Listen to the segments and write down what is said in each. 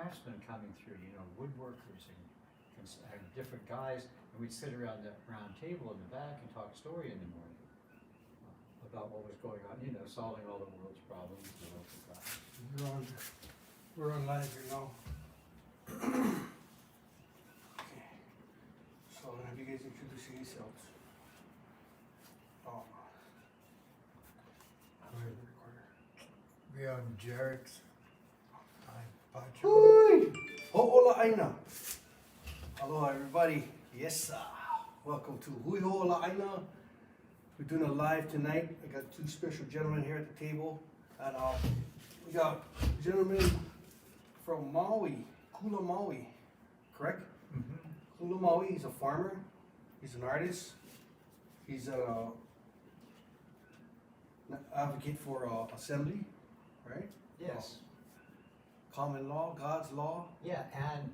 craftsmen coming through, you know, woodworkers and different guys, and we'd sit around the round table in the back and talk story in the morning about what was going on, you know, solving all the world's problems, the local problems. We're on live here now. Okay. So I'll have you guys introduce yourselves. Oh. Where's the recorder? We are Jerix. I'm Pacho. Hui! Ho'ola Aina. Hello everybody. Yes sir. Welcome to Hui Ho'ola Aina. We're doing a live tonight. I got two special gentlemen here at the table. And we got a gentleman from Maui, Kula Maui, correct? Mm-hmm. Kula Maui, he's a farmer, he's an artist, he's an advocate for assembly, right? Yes. Common law, God's law. Yeah, and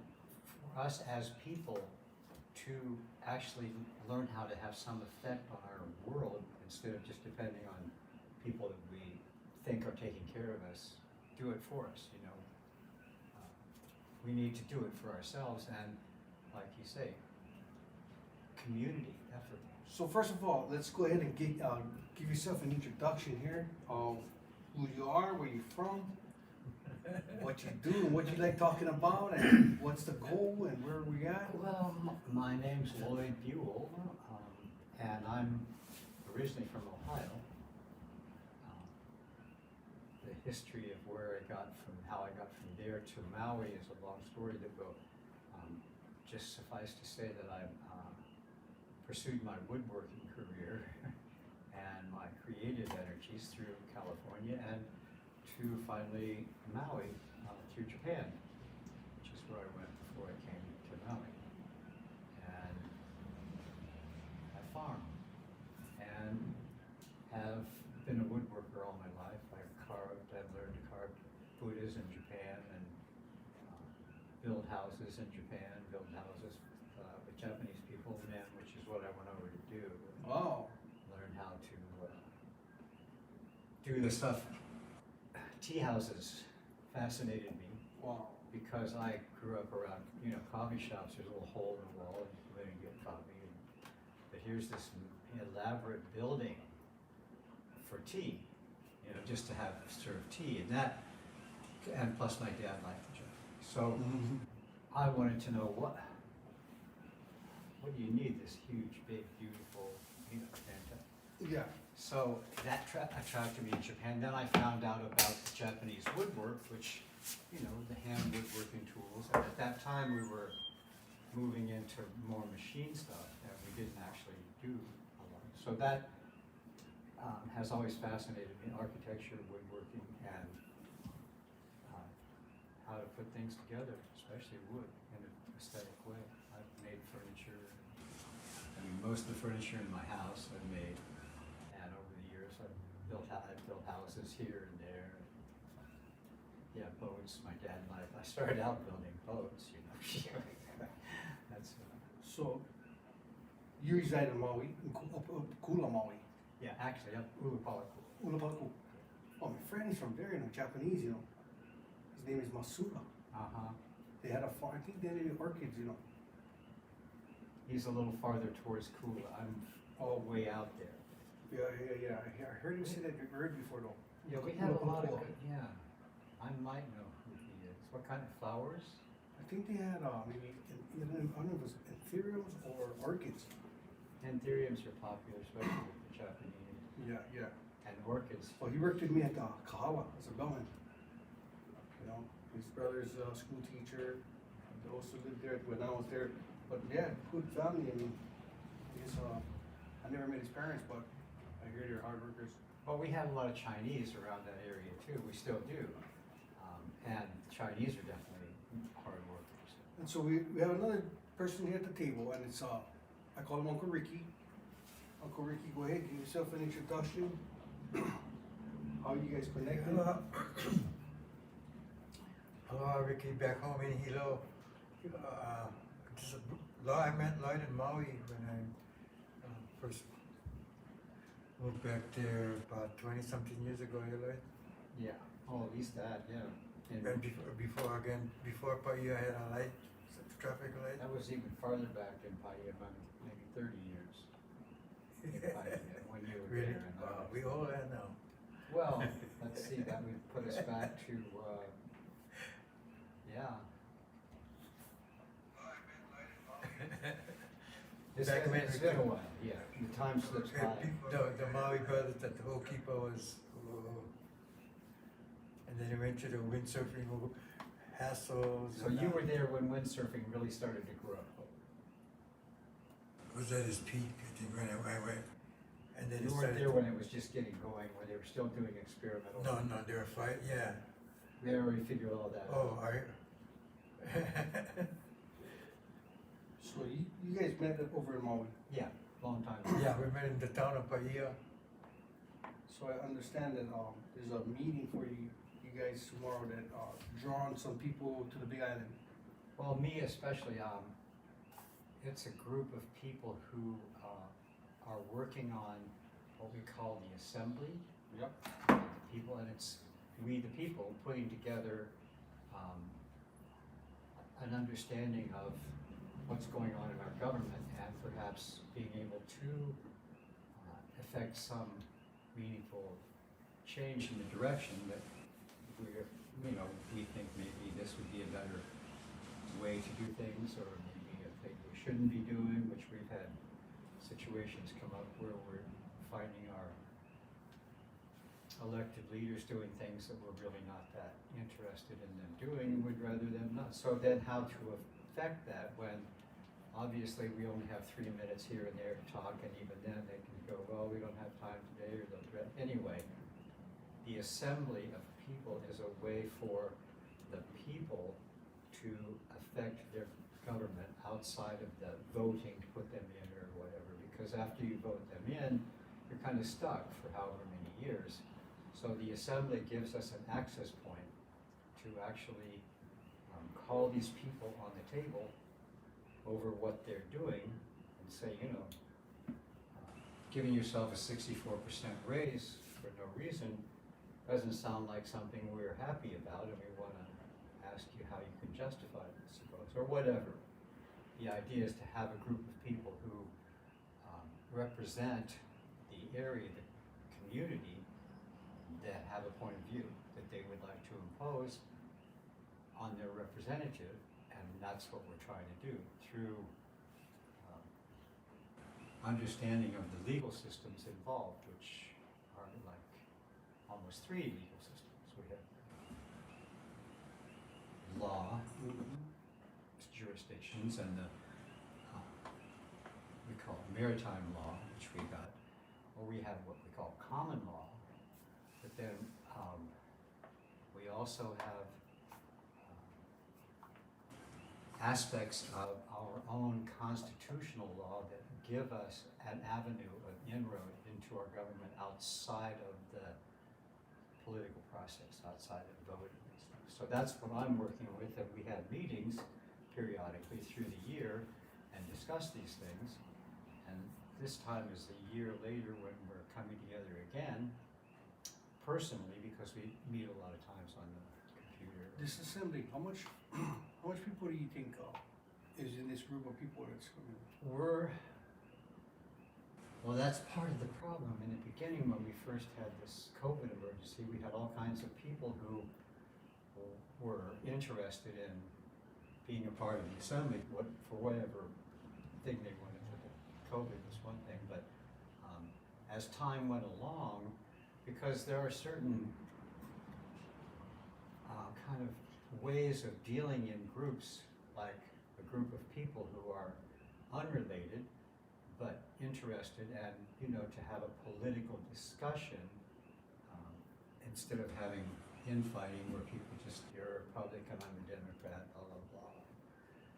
for us as people to actually learn how to have some effect on our world instead of just depending on people that we think are taking care of us, do it for us, you know. We need to do it for ourselves and, like you say, community effort. So first of all, let's go ahead and give yourself an introduction here of who you are, where you're from, what you do, and what you like talking about, and what's the goal, and where we at. Well, my name's Lloyd Buell, and I'm originally from Ohio. The history of where I got from, how I got from there to Maui is a long story that will just suffice to say that I pursued my woodworking career and my creative energies through California and to finally Maui through Japan, which is where I went before I came to Maui. And I farm and have been a woodworker all my life. I've learned to carve Buddhas in Japan and build houses in Japan, build houses with Japanese people, and which is what I went over to do. Wow. Learn how to do the stuff. Tea houses fascinated me. Wow. Because I grew up around, you know, coffee shops. There's a little hole in the wall and you go in and get coffee. But here's this elaborate building for tea, you know, just to have serve tea, and plus my dad liked the job. So I wanted to know what do you need this huge, big, beautiful, you know, fantastic. Yeah. So that attracted me in Japan. Then I found out about the Japanese woodwork, which, you know, the hand woodworking tools. And at that time we were moving into more machine stuff and we didn't actually do a lot. So that has always fascinated me, architecture, woodworking, and how to put things together, especially wood, in an aesthetic way. I've made furniture. I mean, most of the furniture in my house I've made. And over the years, I've built houses here and there. Yeah, boats. My dad and I started out building boats, you know. That's So you reside in Maui, in Kula Maui. yeah, actually, up Ulupaku. Ulapaku. Oh, my friend is from there, you know, Japanese, you know. His name is Masuda. Uh-huh. They had a farm, I think they had orchids, you know. He's a little farther towards Kula. I'm all way out there. Yeah. I heard him say that word before though. Yeah, we have a lot of good, yeah. I might know who he is. What kind of flowers? I think they had maybe, I don't know if it was anthuriums or orchids. Anthuriums are popular, especially with the Japanese. Yeah. And orchids. Well, he worked with me at Kahala as a bellman. You know, his brother's a school teacher. They also lived there when I was there. But yeah, good family. I mean, I never met his parents, but I hear they're hard workers. Well, we have a lot of Chinese around that area too. We still do. And Chinese are definitely hard workers. And so we have another person here at the table, and it's I call him Uncle Ricky. Uncle Ricky, go ahead, give yourself an introduction. How you guys connected? Hello, Ricky, back home in Hilo. I met Lloyd in Maui when I first moved back there about 20-something years ago, Lloyd. Yeah. Oh, at least that, yeah. And And before Paia had a light, traffic light. that was even farther back in Paia, maybe 30 years. In Paia, when you were Really? there. And I Wow, was- we all had now. Well, let's see, that would put us back to, yeah. Back when It's we been a could- while, yeah, the time slips by. The Maui brothers, that the whole keeper was, and then he went to the windsurfing hassles. So and you that. were there when windsurfing really started to grow. Was at his peak, I think, when I went. And then it You weren't started. there when it was just getting going, when they were still doing experimental. No, they were fighting, yeah. They already figured all that out. Oh, I. So you guys met over in Maui. Yeah, long time ago. Yeah, we met in the town of Paia. So I understand that, there's a meeting for you guys tomorrow that, drawn some people to the Big Island. Well, me especially, it's a group of people who, are working on what we call the assembly. Yep. People, and it's we the people putting together, an understanding of what's going on in our government and perhaps being able to affect some meaningful change in the direction that we're, we think maybe this would be a better way to do things, or maybe a thing we shouldn't be doing, which we've had situations come up where we're finding our elected leaders doing things that we're really not that interested in them doing, would rather them not. So then how to affect that when obviously we only have 3 minutes here and there to talk, and even then they can go, well, we don't have time today, or they'll, anyway. The assembly of people is a way for the people to affect their government outside of the voting to put them in or whatever, because after you vote them in, you're kind of stuck for however many years. So the assembly gives us an access point to actually call these people on the table over what they're doing and say, giving yourself a 64% raise for no reason doesn't sound like something we're happy about, and we want to ask you how you can justify it, I suppose, or whatever. The idea is to have a group of people who represent the area, the community, that have a point of view that they would like to impose on their representative, and that's what we're trying to do through understanding of the legal systems involved, which are like almost 3 legal systems. We have law, jurisdictions, and the we call maritime law, which we got, or we have what we call common law. But then we also have aspects of our own constitutional law that give us an avenue of inroad into our government outside of the political process, outside of voting and stuff. So that's what I'm working with, and we have meetings periodically through the year and discuss these things. And this time is a year later when we're coming together again, personally, because we meet a lot of times on the computer. This assembly, how much people do you think, is in this group of people that's coming? Well, that's part of the problem. In the beginning, when we first had this COVID emergency, we had all kinds of people who were interested in being a part of the assembly, for whatever thing they wanted to do. COVID was one thing, but as time went along, because there are certain kind of ways of dealing in groups, like a group of people who are unrelated but interested, and to have a political discussion instead of having infighting where people just, you're a Republican, I'm a Democrat, blah blah blah.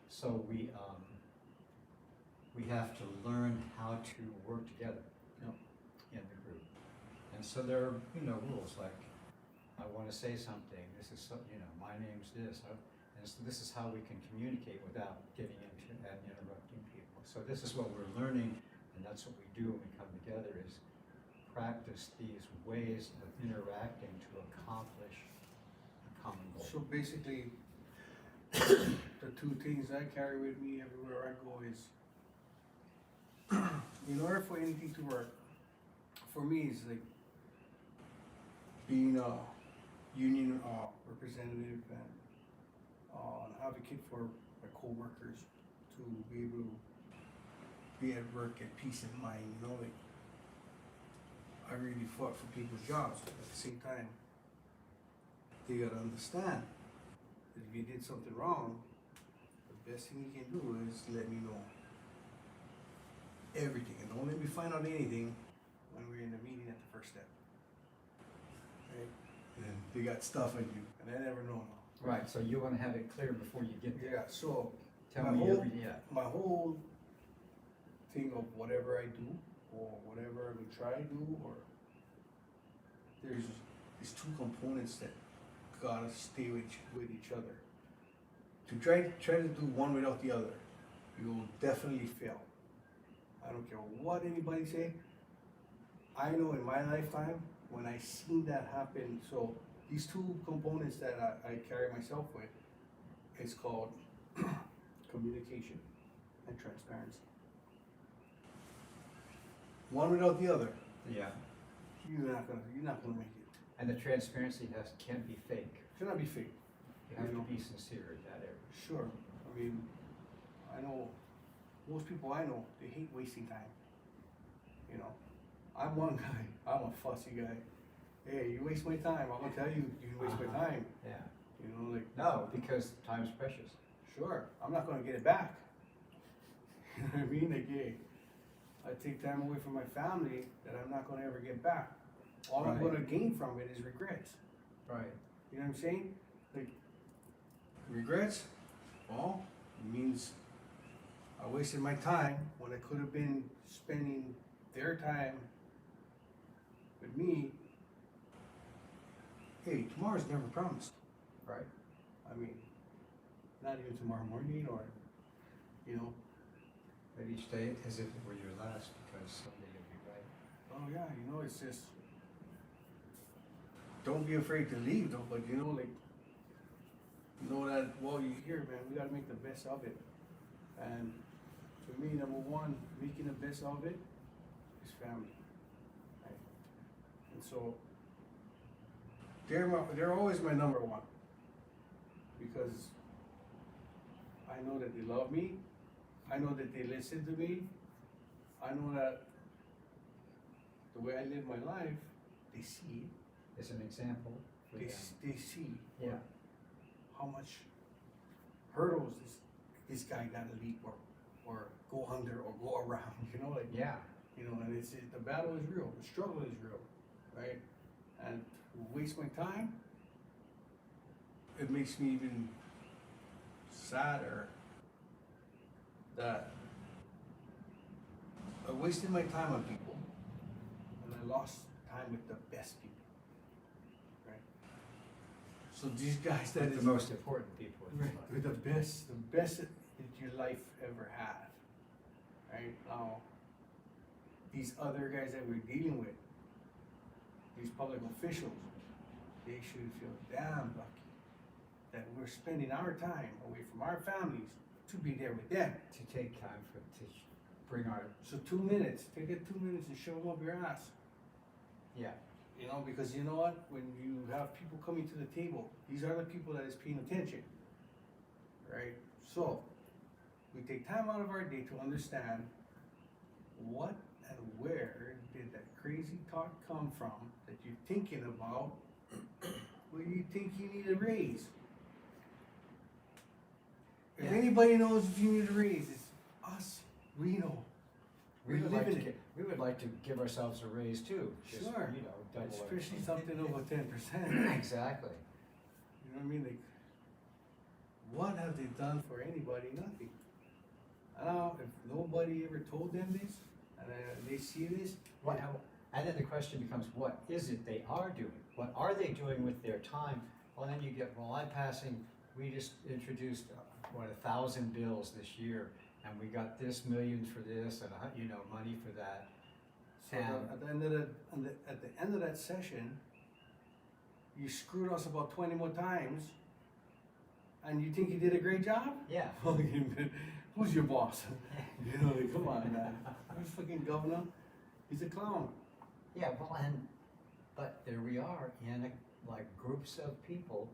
So we have to learn how to work together in the group, and so there are rules like, I want to say something. This is my name's this, and so this is how we can communicate without getting into and interrupting people. So this is what we're learning, and that's what we do when we come together: is practice these ways of interacting to accomplish a common goal. So basically, the two things I carry with me everywhere I go is, in order for anything to work, for me, it's like being a union representative and an advocate for my coworkers to be able to be at work at peace of mind. You know, like I really fought for people's jobs, but at the same time, they gotta understand that if you did something wrong, the best thing you can do is let me know everything, and don't let me find out anything when we're in the meeting at the first step. Right? And then they got stuff on you, and I never know. Right, so you wanna have it clear before you get there. Yeah, so Tell my me whole- yeah. my whole thing of whatever I do, or whatever I would try to do, or there's these two components that gotta stay with each other. To try to do one without the other, you will definitely fail. I don't care what anybody say. I know in my lifetime, when I seen that happen, so these two components that I carry myself with, it's called communication and transparency. One without the other, Yeah, you're not gonna make it. and the transparency can't be fake. Should not be fake. You have You to know. be sincere in that area. Sure. I mean, I know most people I know, they hate wasting time. You know, I'm one guy. I'm a fussy guy. Hey, you waste my time. I'm gonna tell you, you waste my Uh-huh. time. Yeah, You know, like no, because time's precious. sure, I'm not gonna get it back. You know what I mean? Like, hey, I take time away from my family that I'm not gonna ever get back. All I'm Right. gonna gain from it is regrets. Right. You know what I'm saying? Like, regrets? Well, it means I wasted my time when I could have been spending their time with me. Hey, tomorrow's never promised. Right. I mean, not even tomorrow morning or, you know, But each day as if it were your last, because someday you'll be right. oh yeah, you know, it's just, don't be afraid to leave though, but you know, like, know that while you're here, man, we gotta make the best of it. And for me, number one, making the best of it is family. Right? And so, they're always my number one. Because I know that they love me, I know that they listen to me, I know that the way I live my life, they see it. As an example for them. They see Yeah, how much hurdles this guy got to leap or go under or go around, you know, like, yeah, you know, and the battle is real, the struggle is real, right? And to waste my time, it makes me even sadder that I wasted my time on people and I lost time with the best people, right? So these guys that the is most important people in your right, life. with the best that your life ever had, right? Now, these other guys that we're dealing with, these public officials, they should feel damn lucky that we're spending our time away from our families to be there with them. To take time bring our, So 2 minutes, take it 2 minutes and shove them up your ass. yeah, You know, because you know what? When you have people coming to the table, these are the people that is paying attention, right? So, we take time out of our day to understand what and where did that crazy talk come from that you're thinking about when you think you need a raise. If Yeah. anybody knows if you need a raise, it's us. We know. we We're would like to living it. we would like to give ourselves a raise too. Just, Sure. you know, double our- Especially something over 10%. Exactly. You know what I mean? Like, what have they done for anybody? Nothing. I don't know if nobody ever told them this, and they see this. What, and then the question becomes, what is it they are doing? What are they doing with their time? Well, then you get, well, we just introduced, 1,000 bills this year, and we got this million for this, and, money for that. So And- at the end of that session, you screwed us about 20 more times, and you think you did a great job? Yeah. Who's your boss? You know, like, come on, man. Who's fucking governor? He's a clown. Yeah, well, but there we are in like groups of people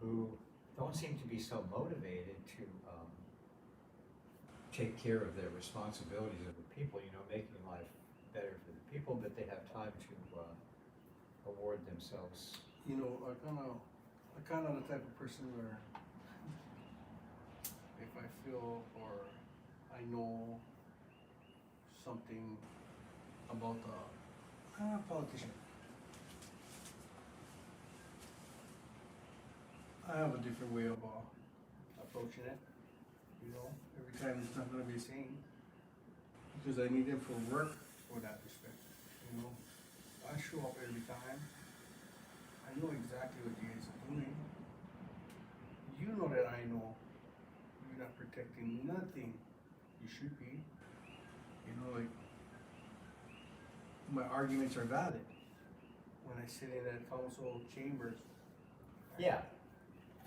who don't seem to be so motivated to take care of their responsibilities of the people, you know, making life better for the people, but they have time to award themselves. You know, I kind of the type of person where if I feel or I know something about a politician, I have a different way of approaching it. You know, every time it's not gonna be the same because I need them for work for that respect. You know, I show up every time. I know exactly what you guys are doing. You know that I know you're not protecting nothing. You should be. You know, like my arguments are valid when I sit in that council chambers. Yeah,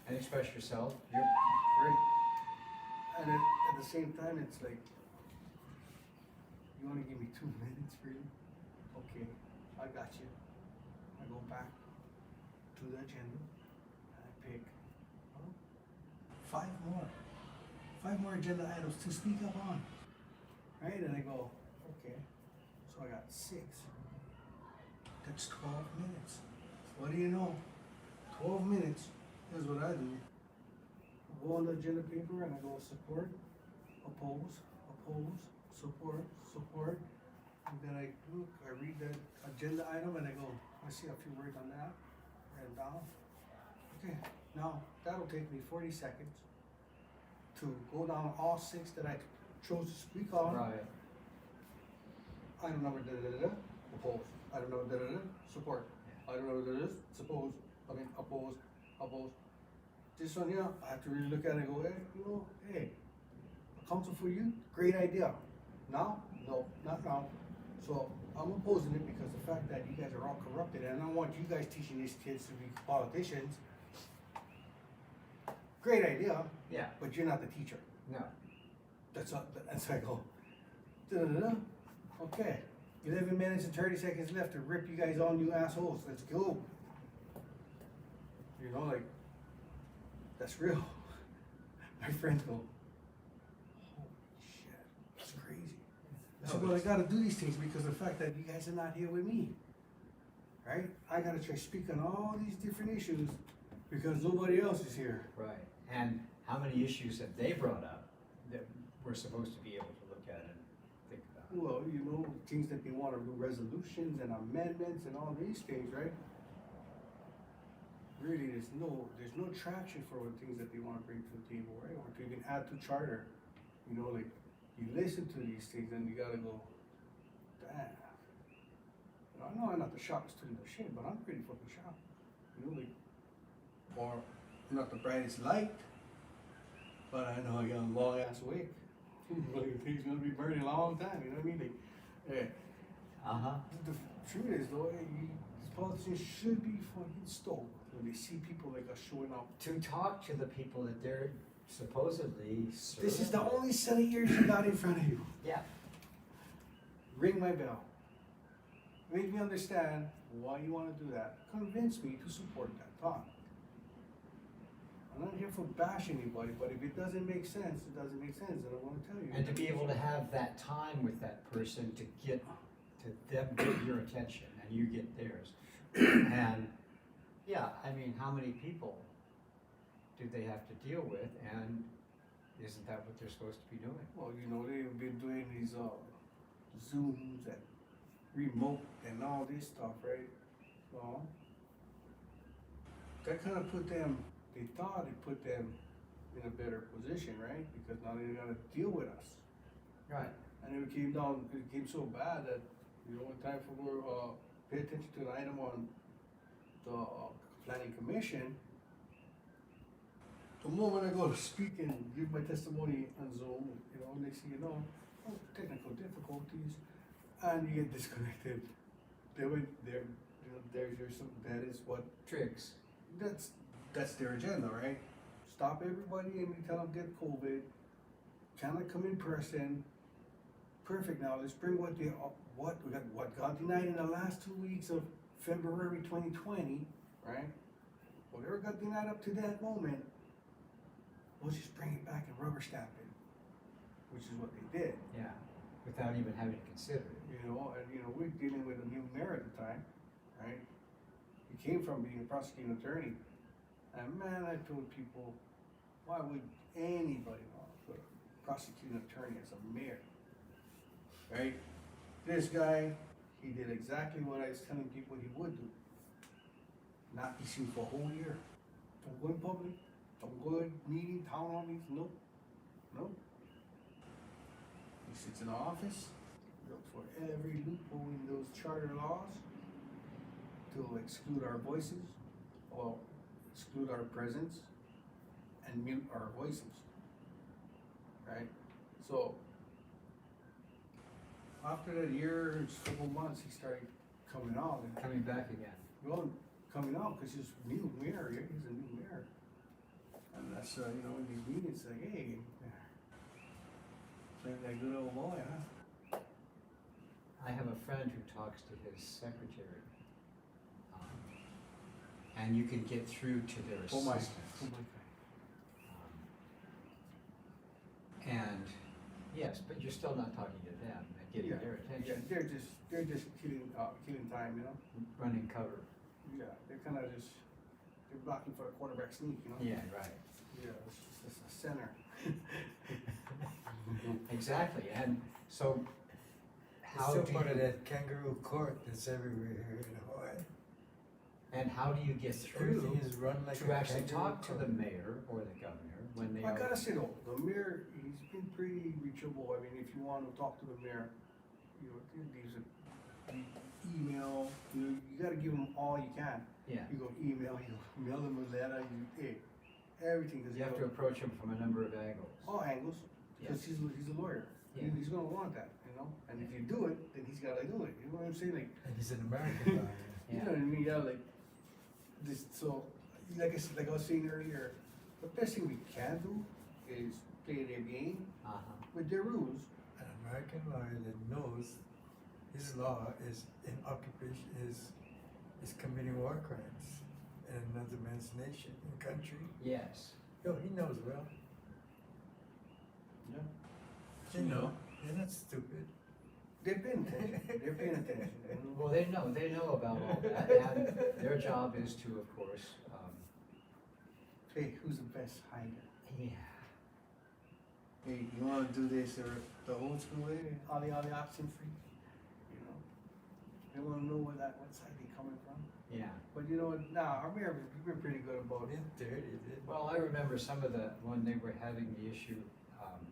and express yourself. You're Right. And at the same time, it's like, you wanna give me 2 minutes, really? Okay, I got you. I go back to the agenda, and I pick, huh, 5 more agenda items to speak up on. Right, and I go, okay, so I got 6. That's 12 minutes. What do you know? 12 minutes, here's what I do. I go on the agenda paper and I go support, oppose, support, and then I look, I read that agenda item and I go, I see a few words on that, write them down. Okay, now that'll take me 40 seconds to go down all 6 that I chose to speak on. right. Item number da-da-da-da, oppose. Item number da-da-da, support. Item number da-da-da, oppose. This one here, I have to really look at it and go, hey, you know, hey, a council for you, great idea. Now? No, not now. So I'm opposing it because the fact that you guys are all corrupted and I don't want you guys teaching these kids to be politicians. Great idea, Yeah, but you're not the teacher. no. That's I go, da-da-da-da, okay, 11 minutes and 30 seconds left to rip you guys on, you assholes, let's go. You know, like, that's real. My friends go, holy shit, that's crazy. So, but I gotta do these things because of the fact that you guys are not here with me, right? I gotta try to speak on all these different issues because nobody else is here. Right, and how many issues have they brought up that we're supposed to be able to look at and think about? Well, you know, things that they wanna do, resolutions and amendments and all these things, right? Really, there's no traction for the things that they wanna bring to the table, right? Or to even add to charter, you know, like, you listen to these things and you gotta go, damn. You know, I know I'm not the sharpest tool in the shit, but I'm pretty fucking sharp, you know, like, or not the brightest light, but I know I got a long ass wick. Like, the thing's gonna be burning a long time, you know what I mean? Like, yeah. Uh-huh. The truth is though, these politicians should be fucking stoked when they see people like us showing up. To talk to the people that they're supposedly serving. This is the only set of ears you got in front of you. Yeah, Ring my bell. Make me understand why you wanna do that. Convince me to support that thought. I'm not here for bash anybody, but if it doesn't make sense, it doesn't make sense, and I wanna tell you. and to be able to have that time with that person to get, to them get your attention and you get theirs. And, yeah, I mean, how many people do they have to deal with, and isn't that what they're supposed to be doing? Well, you know, they've been doing these Zooms and remote and all this stuff, right? Well, that kind of put them, they thought it put them in a better position, right? Because now they gotta deal with us. Right. And it became so bad that, you know, when time for pay attention to an item on the planning commission, the moment I go to speak and give my testimony on Zoom, you know, next thing you know, technical difficulties, and you get disconnected. They went there, you know, that is what, Tricks. that's their agenda, right? Stop everybody and we tell them get COVID, cannot come in person. Perfect, now let's bring what what got denied in the last 2 weeks of February 2020, right? Whatever got denied up to that moment, we'll just bring it back and rubber stamp it, which is what they did. Yeah, without even having to consider it. We're dealing with a new mayor at the time, right? He came from being a prosecuting attorney. And man, I told people, why would anybody want to put a prosecuting attorney as a mayor? Right? This guy, he did exactly what I was telling people he would do. Not be seen for a whole year. Don't go in public, don't go to meeting, town hall meetings, nope. Nope. He sits in the office, look for every loophole in those charter laws to exclude our voices, or exclude our presence, and mute our voices. Right? So, after that year, couple months, he started coming out and Coming back again. coming out because he's new mayor. He's a new mayor, and that's in these meetings, like, hey, playing that good old boy, huh? I have a friend who talks to his secretary. And you can get through to their Oh my. assistants. And, yes, but you're still not talking to them and getting Yeah, their Yeah, attention, they're just killing time, running cover. Yeah, they're kind of just they're blocking for a quarterback sneak, Yeah, right. Yeah, it's a center. Exactly, and so It's how still do part of you, that kangaroo court that's everywhere here in Hawaii. and how do you get Everything through is run like to a actually kangaroo talk to court. the mayor or the governor when they I are? gotta say though, the mayor, he's been pretty reachable. I mean, if you want to talk to the mayor, these email, you gotta give him all you can. Yeah, You go email, you go mail him a letter, everything. 'Cause you have to approach them from a number of angles. all angles, because he's a lawyer. Yeah. He's gonna want that, and if you do it, then he's gotta do it, you know what I'm saying? Like, And he's an American lawyer. you know what I mean? Yeah, like this. So, like I was saying earlier, the best thing we can do is play their game Uh-huh, with their rules. An American lawyer that knows his law is in occupation, is committing war crimes in another man's nation and country. yes. Yo, he knows well. Yeah. They know. They're not stupid. They're paying attention. They're paying attention. Well, they know about all that, and their job is to, of course, Hey, who's the best hider? yeah, Hey, you wanna do this or the old school way, ollie oxen free? They wanna know what side they coming from. yeah. But our mayor, we've been pretty good about it. They're dirty. Well, I remember some of when they were having the issue, I'm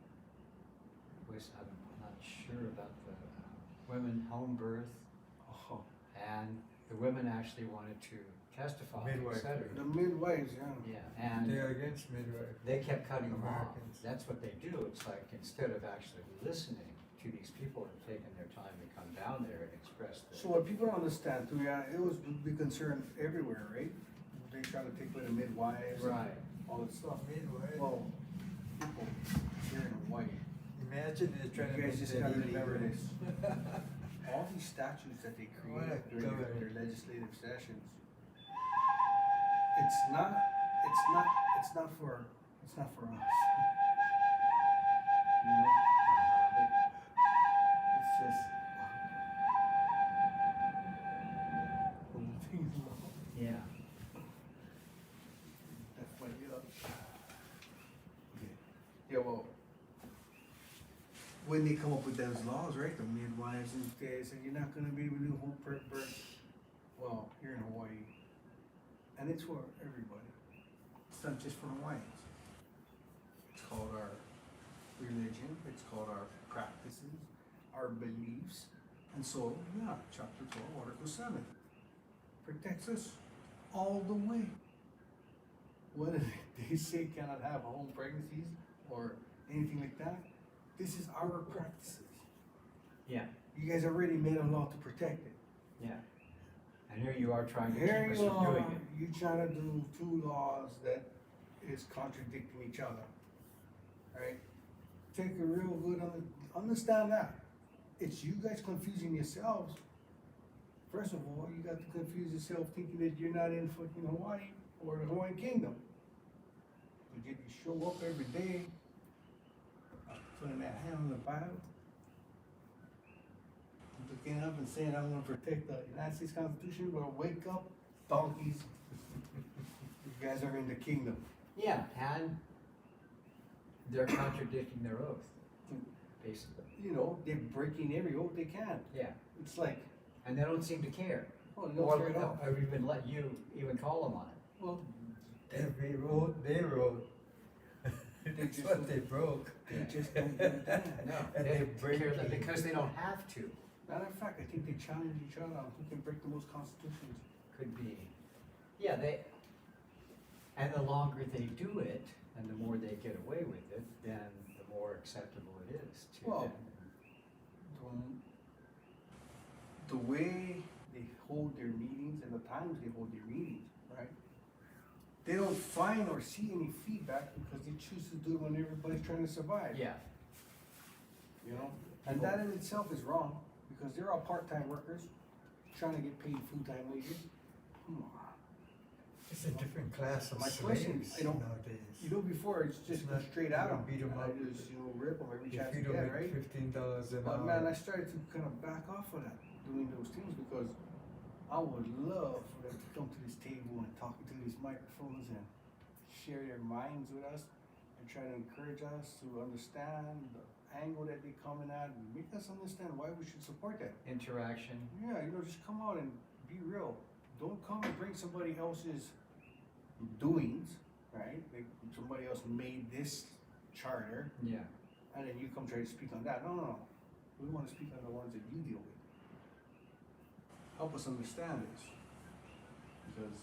not sure about the women home birth, Oh, and the women actually wanted to testify, et Midwife. cetera. the midwives, yeah. Yeah, and They're against midwife. they kept cutting them off. Americans. That's what they do. It's like, instead of actually listening to these people who have taken their time to come down there and express So their. what people don't understand too, yeah, it was the concern everywhere, right? They trying to take away the midwives. and Right. All that stuff. Midwife. Well, people here in Hawaii, Imagine they're trying to you guys make just that gotta illegal. remember this. All these statutes that they What a create during government. their legislative sessions, it's not for us. It's just. Yeah, That's what yeah, well, when they come up with those laws, right, the midwives and they say you're not gonna be able to do home birth. Well, here in Hawaii, and it's for everybody. It's not just for Hawaiians. It's called our religion, it's called our practices, our beliefs, and so, yeah, chapter 12, article 7 protects us all the way. Whether they say cannot have home pregnancies or anything like that, this is our practices. yeah, You guys already made a law to protect it. yeah. And here you are trying to Here keep us you from are, doing it. you trying to do two laws that is contradicting each other, right? Take a real good, understand that. It's you guys confusing yourselves. First of all, you got to confuse yourself thinking that you're not in fucking Hawaii or the Hawaiian Kingdom. But yet you show up every day, putting that hand on the Bible, looking up and saying, I'm gonna protect the United States Constitution, well, wake up, donkeys. You guys are in the kingdom. Yeah, and they're contradicting their oath, basically. You know, they're breaking every oath they can. Yeah, It's like, and they don't seem to care. oh, you Or, don't care at all. or even let you even call them on it. Well, Every road they wrote. That's just what don't- they broke. they just don't do that. No, And they they break care that it. because they don't have to. Matter of fact, I think they challenge each other on who can break the most constitutions. Could be. Yeah, and the longer they do it, and the more they get away with it, then the more acceptable it is to Well, them. The way they hold their meetings and the times they hold their meetings, right? They don't find or see any feedback because they choose to do it when everybody's trying to survive. Yeah, You know, and that in itself is wrong, because they're all part-time workers, trying to get paid full-time wages. Come on. It's a different class of My question, slaves I don't- nowadays. You know, before, it's just It's go not- straight you at don't them, beat 'em and I up. just, rip them every If chance you you don't get, make right? $15 an But hour. man, I started to kind of back off of that, doing those things, because I would love for them to come to this table and talk to these microphones and share their minds with us and try to encourage us to understand the angle that they're coming at and make us understand why we should support that. interaction. Yeah, just come out and be real. Don't come and bring somebody else's doings, right? Like somebody else made this charter, Yeah, and then you come try to speak on that. No. We want to speak on the ones that you deal with. Help us understand this. Because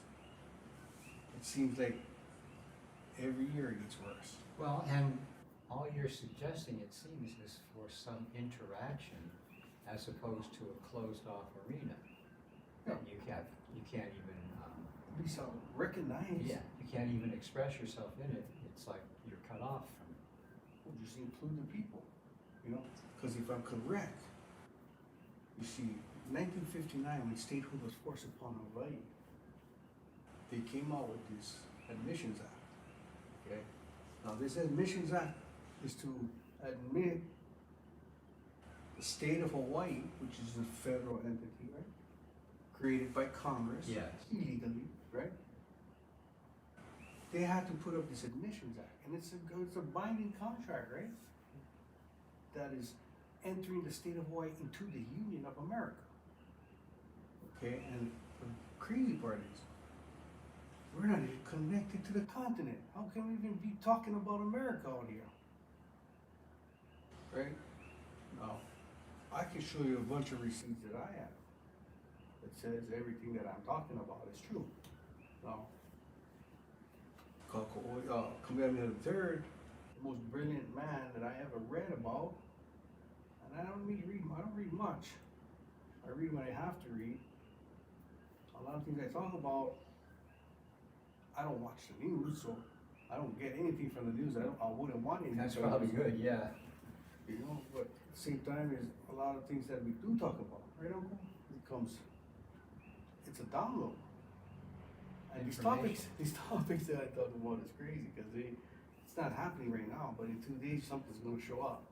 it seems like every year it gets worse. well, and all you're suggesting, it seems, is for some interaction as opposed to a closed-off arena. Yeah. You can't even, Be so recognized. yeah, you can't even express yourself in it. It's like you're cut off from it. We'll just include the people, Because if I'm correct, you see, 1959, when statehood was forced upon Hawaii, they came out with this Admissions Act. Okay? Now, this Admissions Act is to admit the state of Hawaii, which is a federal entity, right? Created by Congress. Yes. Illegally, right? They had to put up this Admissions Act, and it's a binding contract, right? That is entering the state of Hawaii into the Union of America. Okay, and the crazy part is, we're not even connected to the continent. How can we even be talking about America out here? Right? Now, I can show you a bunch of receipts that I have that says everything that I'm talking about is true. Now, Kamehameha III, the most brilliant man that I ever read about, and I don't read much. I read when I have to read. A lot of things I talk about, I don't watch the news, so I don't get anything from the news. I wouldn't want anything. That's from the probably news. good, yeah. But at the same time, is a lot of things that we do talk about, right, Uncle? It's a download. And these topics that I talk about is crazy, because it's not happening right now, but in 2 days, something's gonna show up.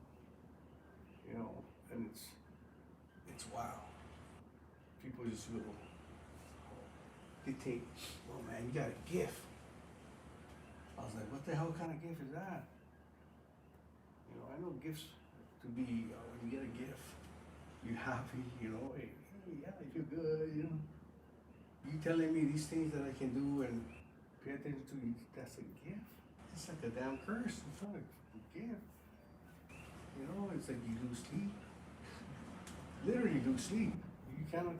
And it's wild. People just will dictate, oh man, you got a gift. I was like, what the hell kind of gift is that? I know gifts to be, when you get a gift, you're happy, hey, yeah, I feel good, You telling me these things that I can do and pay attention to, that's a gift? It's like a damn curse, it's not a gift. It's like you lose sleep. Literally lose sleep. You cannot,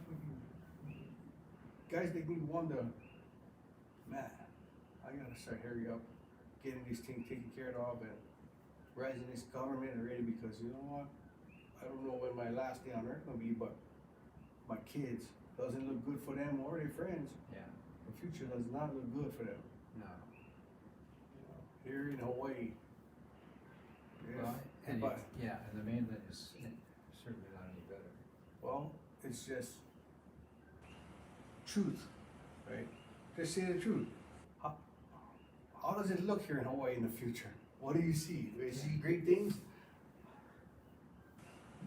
guys, they need wonder, man, I gotta start hurry up, getting these things taken care of and rising this government already, because you know what? I don't know when my last day on earth gonna be, but my kids doesn't look good for them or their friends. Yeah, The future does not look good for them. no. Here in Hawaii. Well, If and I- yeah, and the mainland is certainly not any better. Well, it's just truth, right? Just say the truth. How does it look here in Hawaii in the future? What do you see? Do you see great things?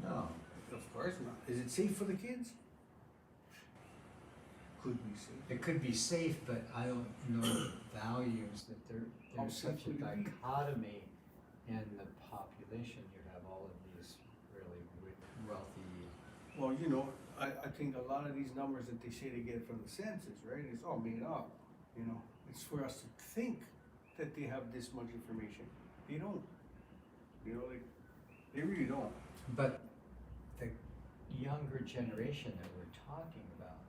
No. Of course not. Is it safe for the kids? Could be safe. It could be safe, but I don't know the values that How there's such a safe would it be? dichotomy in the population. You have all of these really wealthy, Well, I think a lot of these numbers that they say they get from the census, right? It's all made up. It's for us to think that they have this much information. They don't. They really don't. but the younger generation that we're talking about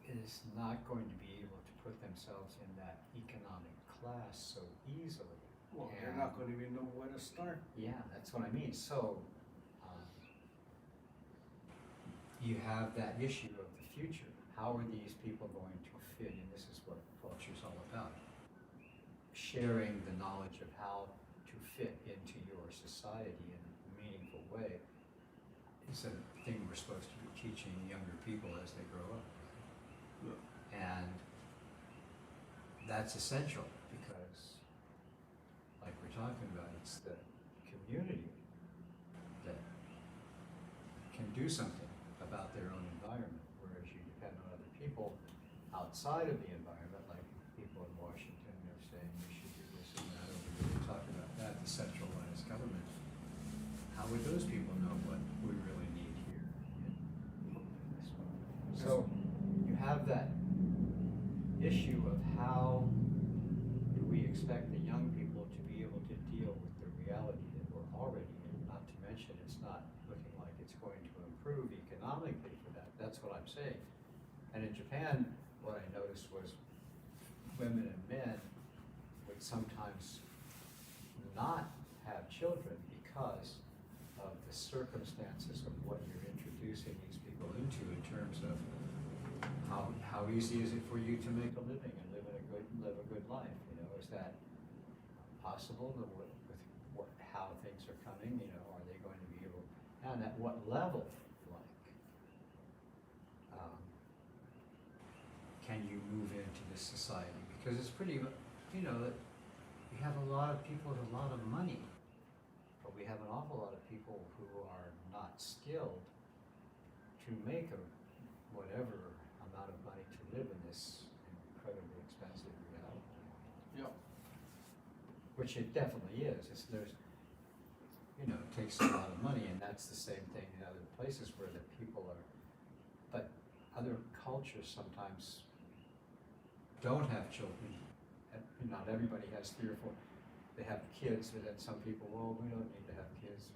is not going to be able to put themselves in that economic class so easily. Well, they're not going to even know where to start. Yeah, that's what I mean. So, you have that issue of the future. How are these people going to fit in? This is what culture is all about. Sharing the knowledge of how to fit into your society in a meaningful way is a thing we're supposed to be teaching younger people as they grow up. And that's essential because, like we're talking about, it's the community that can do something about their own environment, whereas you depend on other people outside of the environment, like people in Washington, they're saying we should do this and that over there. We talk about that, the centralized government. How would those people know what we really need here in this moment? So you have that issue of how do we expect the young people to be able to deal with the reality that we're already in, not to mention it's not looking like it's going to improve economically for that. That's what I'm saying. And in Japan, what I noticed was women and men would sometimes not have children because of the circumstances of what you're introducing these people into in terms of how easy is it for you to make a living and live a good life? Is that possible with how things are coming? Are they going to be able, and at what level, can you move into this society? Because it's pretty, we have a lot of people with a lot of money, but we have an awful lot of people who are not skilled to make whatever amount of money to live in this incredibly expensive reality. Yeah. Which it definitely is. It takes a lot of money, and that's the same thing in other places where the people are, but other cultures sometimes don't have children. Not everybody has 3 or 4. They have kids, but then some people, well, we don't need to have kids.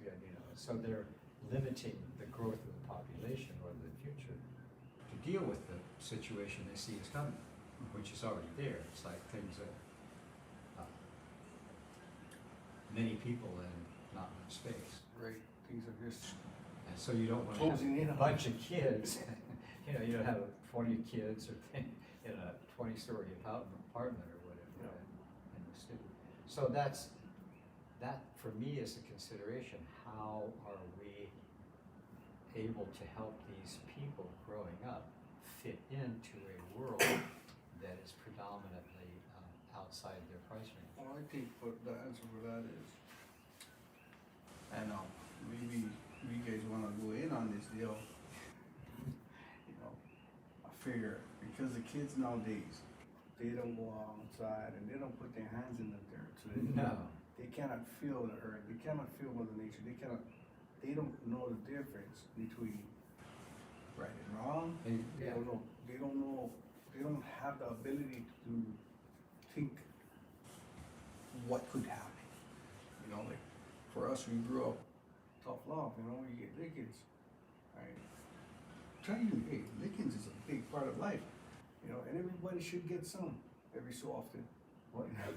So they're limiting the growth of the population or the future to deal with the situation they see is coming, which is already there. It's like things that many people and not much space. Right. Things are just And so you don't want to have closing in a on bunch of kids. You don't have 20 kids or in a 20-story apartment or whatever in the city. So that for me is a consideration. How are we able to help these people growing up fit into a world that is predominantly outside their price range? Well, I think the answer for that is, and maybe you guys wanna go in on this deal. I figure, because the kids nowadays, they don't go outside and they don't put their hands in the dirt, so they cannot feel the earth, they cannot feel Mother Nature, they don't know the difference between right and wrong. They don't know, they don't have the ability to think what could happen. Like for us, we grew up tough love, you get lickings, right? Tell you, hey, lickings is a big part of life, and everybody should get some every so often.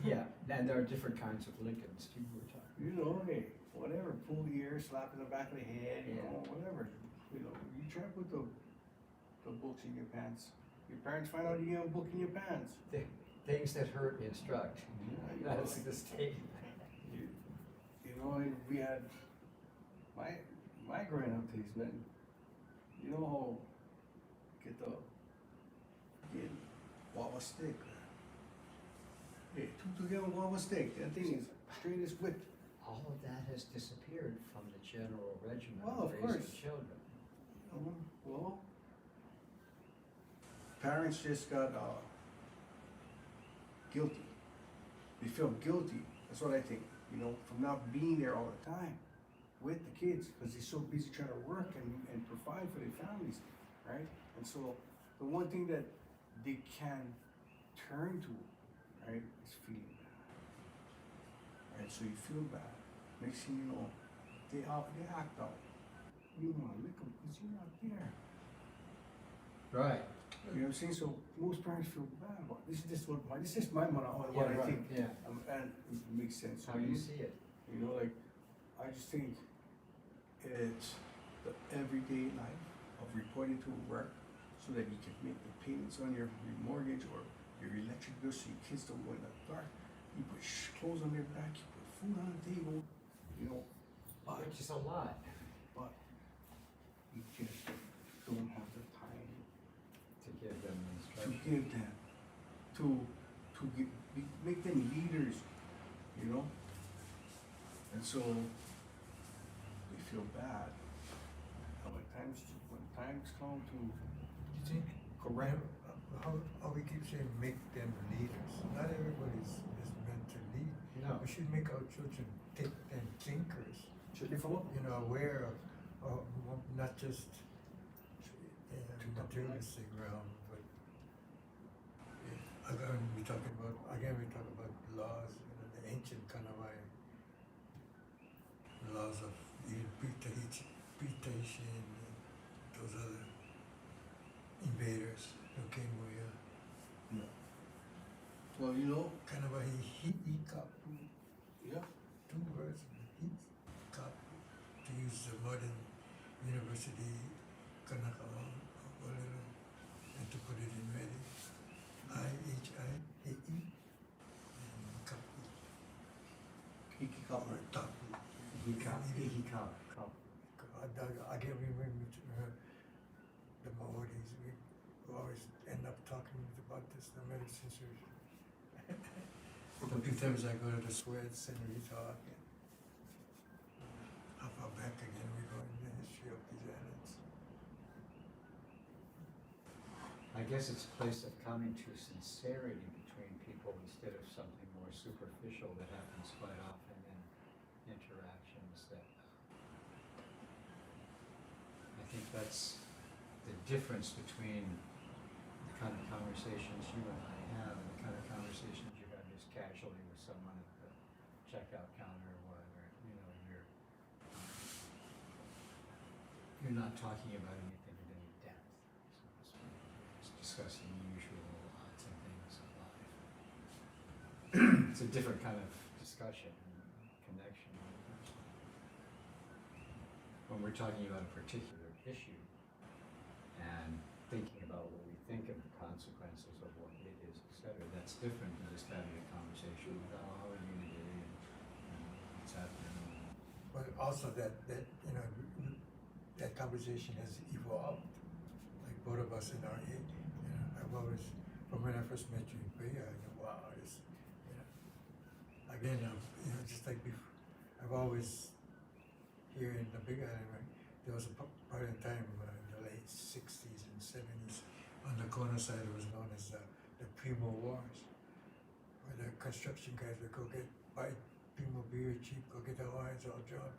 Yeah, and there are different kinds of lickings too. We're talking. Hey, whatever, pull the ear, slap in the back of the head, whatever. You trap with the the books in your pants. Your parents find out you have a book in your pants. Things that hurt instruct. Yeah, That's the statement. You know, and we had my growing up days, man. You know how get guava stick. Hey, two together guava stick. That thing is straight as whip. All of that has disappeared from the general regimen Well, of of raising course. children. Well, parents just got guilty. They feel guilty. That's what I think. You know, from not being there all the time with the kids because they're so busy trying to work and provide for their families, right? And so the one thing that they can turn to, right, is feeling bad. Right? So you feel bad. Next thing you know, they act out. You want to lick them because you're not there. Right. You know what I'm saying? So most parents feel bad about it. This is my motto on what I right, think. yeah. And it makes sense. How do you see it? You know, like, I just think it's the everyday life of reporting to work so that you can make the payments on your mortgage or your electric bill so your kids don't go in the dark. You put clothes on their back, you put food on the table, you know, but Which is a lot you just don't have the time to give them to instruction. give them, make them leaders, you know? And so they feel bad. And when times come to You think, correct, how we keep saying make them leaders? Not everybody is meant to lead. No. We should make our children think and thinkers. should they follow? You know, aware of not just in To the materialistic realm, but again we talk about laws, you know, the ancient Kanawai laws of Pretation and those other invaders who came here. Yeah. Well, you know, Kanawai Hikapu, yeah. 2 words, Hikapu, to use the modern university Kanakawa, and to put it in ready. IHIAE and Kapu, or Tapu. I can't remember the Maoris. We always end up talking about this in the medicine surgery. Sometimes I go to the sweats and we talk. And how far back again we go in the history of these islands. I guess it's a place of coming to sincerity between people instead of something more superficial that happens quite often in interactions that I think that's the difference between the kind of conversations you and I have and the kind of conversations you have just casually with someone at the checkout counter or whatever. You know, you're not talking about anything in any depth. So it's discussing the usual odds and things of life. It's a different kind of discussion and connection. When we're talking about a particular issue and thinking about what we think of the consequences of what it is, etc., that's different than just having a conversation about how are you today and what's happening. But also that you know that conversation has evolved. Like both of us in our age, you know, I've always, from when I first met you in Korea, I know, wow, this, you know, again, you know, just like before, I've always, here in the Big Island, right, there was a part in time in the late 60s and 70s, on the corner side it was known as the Primo Wars, where the construction guys would go buy Primo beer cheap, go get the Hawaiians all drunk,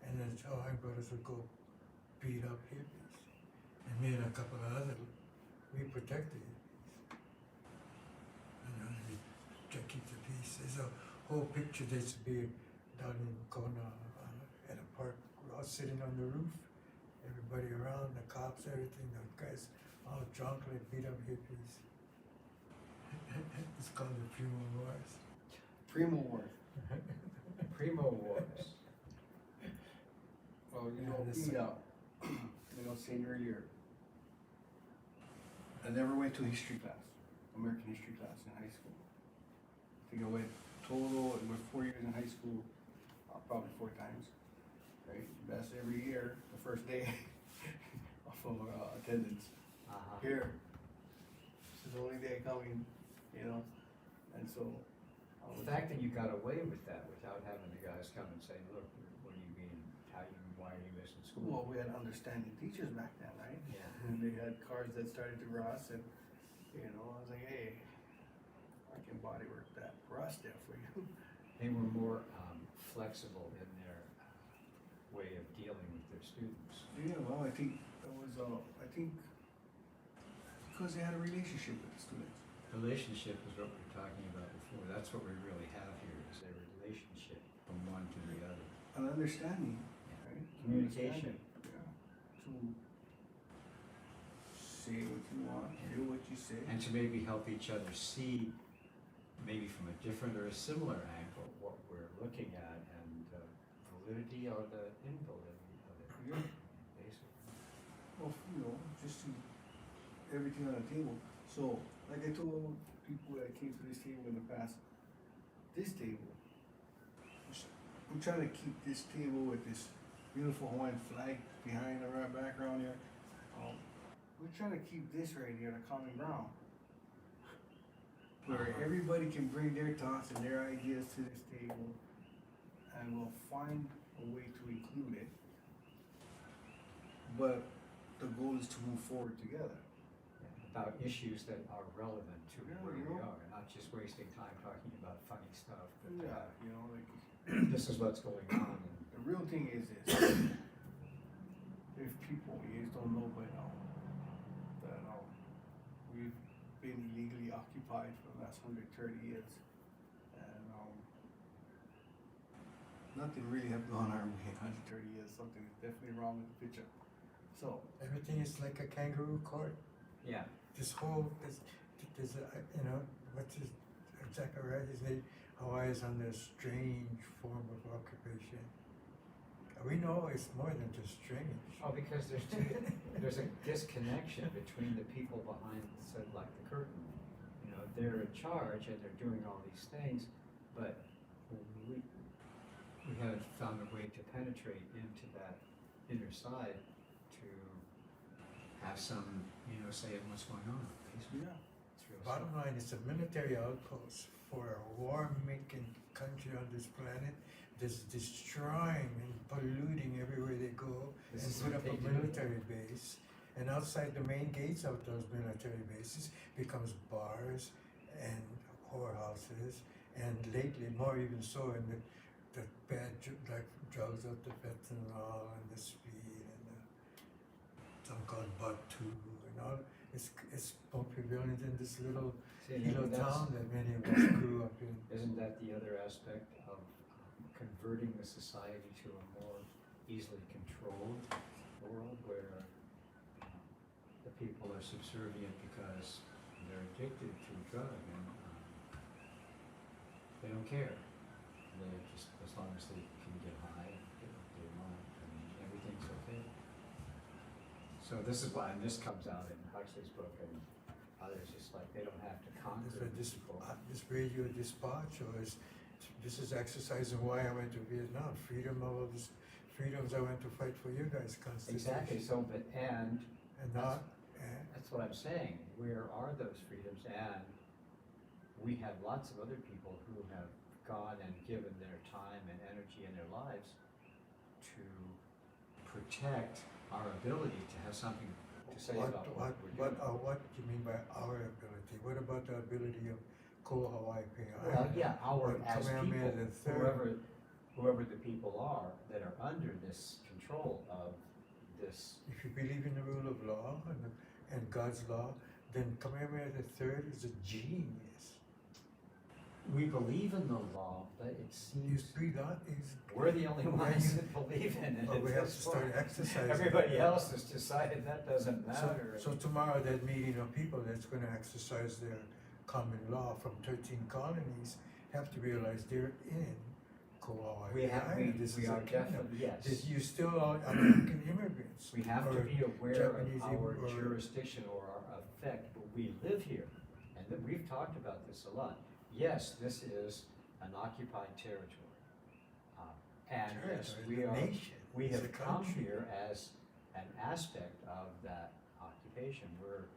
and then the Hawaiian brothers would go beat up hippies. And me and a couple of others, we protected hippies. You know, we try to keep the peace. There's a whole picture that used to be down in Kona at a park. We're all sitting on the roof, everybody around, the cops, everything, the guys all drunk, like beat up hippies. It's called the Primo Wars. Primo Wars. Primo Wars. Well, you Yeah, know, this- you know, saying earlier, I never went to history class, American history class in high school. I think I went total, it was 4 years in high school, probably 4 times, right? That's every year, the first day of attendance. Uh-huh. Here, this is the only day coming, you know, and so. I The was- fact that you got away with that without having the guys come and say, look, what do you mean, why are you missing school? Well, we had understanding teachers back then, right? Yeah. And they had cars that started to rust and, you know, I was like, hey, I can body work that rust there for you. They were more flexible in their way of dealing with their students. Yeah, well, I think it was, because they had a relationship with the students. Relationship is what we were talking about before. That's what we really have here, is a relationship from one to the other. An understanding, right? Communication. Yeah, to say what you want, do what you say. And to maybe help each other see, maybe from a different or a similar angle, what we're looking at, and validity or the invalidity of it, Yeah. basically. Well, you know, just to everything on the table. So, like I told people that came to this table in the past, this table, I'm trying to keep this table with this beautiful Hawaiian flag behind the right background here. We're trying to keep this right here, the common ground, where everybody can bring their thoughts and their ideas to this table, and we'll find a way to include it. But the goal is to move forward together. About issues that are relevant to Yeah, where you we know. are, not just wasting time talking about funny stuff, but Yeah, you know, like, this is what's going on. And the real thing is this. If people, you just don't know by now, that we've been illegally occupied for the last 130 years. And nothing really have gone our way in 130 years. Something is definitely wrong with the picture. So, Everything is like a kangaroo court. yeah, This whole, this, you know, what's his, Zachariah, his name, Hawaii is under a strange form of occupation. We know it's more than just strange. oh, because there's a disconnection between the people behind, said like the curtain. You know, they're in charge and they're doing all these things, but we haven't found a way to penetrate into that inner side to have some, you know, say in what's going on. Basically, yeah. it's real Bottom simple. line, it's a military outpost for a war-making country on this planet that's destroying and polluting everywhere they go, This and is put what up they a do. military base. And outside the main gates of those military bases becomes bars and whorehouses, and lately more even so in the bad like drugs of the fentanyl and the speed and the some called Batu and all. It's more prevalent in this little See, little that's- town that many of us grew up in. Isn't that the other aspect of converting the society to a more easily controlled world where the people are subservient because they're addicted to a drug and they don't care. They just, as long as they can get high and get what they want, and everything's okay. So this is why, and this comes out in Huxley's book and others, it's like they don't have to conquer This people. this radio dispatch or this is exercising why I went to Vietnam. Freedom of all this freedoms I went to fight for you guys, Constitution. Exactly, so, but, and And not and that's what I'm saying, where are those freedoms? And we have lots of other people who have gone and given their time and energy and their lives to protect our ability to have something to say about what we're doing. what do you mean by our ability? What about the ability of Ko Hawaii Pia? Well, yeah, our, Or as Kamehameha people, the Third. whoever the people are that are under this control of this, If you believe in the rule of law and God's law, then Kamehameha the Third is a genius. we believe in the law, but it He's seems he's we're the only Yeah, ones you- that believe in it But at we have this to start point. exercising. Everybody else has decided that doesn't matter. So tomorrow, that meeting of people that's gonna exercise their common law from 13 colonies have to realize they're in Kauai. We have, This we is a are kingdom. definitely, yes. That you still are American immigrants. We have to or be aware Japanese of our or- jurisdiction or our effect, but we live here, and that we've talked about this a lot. Yes, this is an occupied territory. And yes, Territory, the nation, we it's have a come country. here as an aspect of that occupation. We're,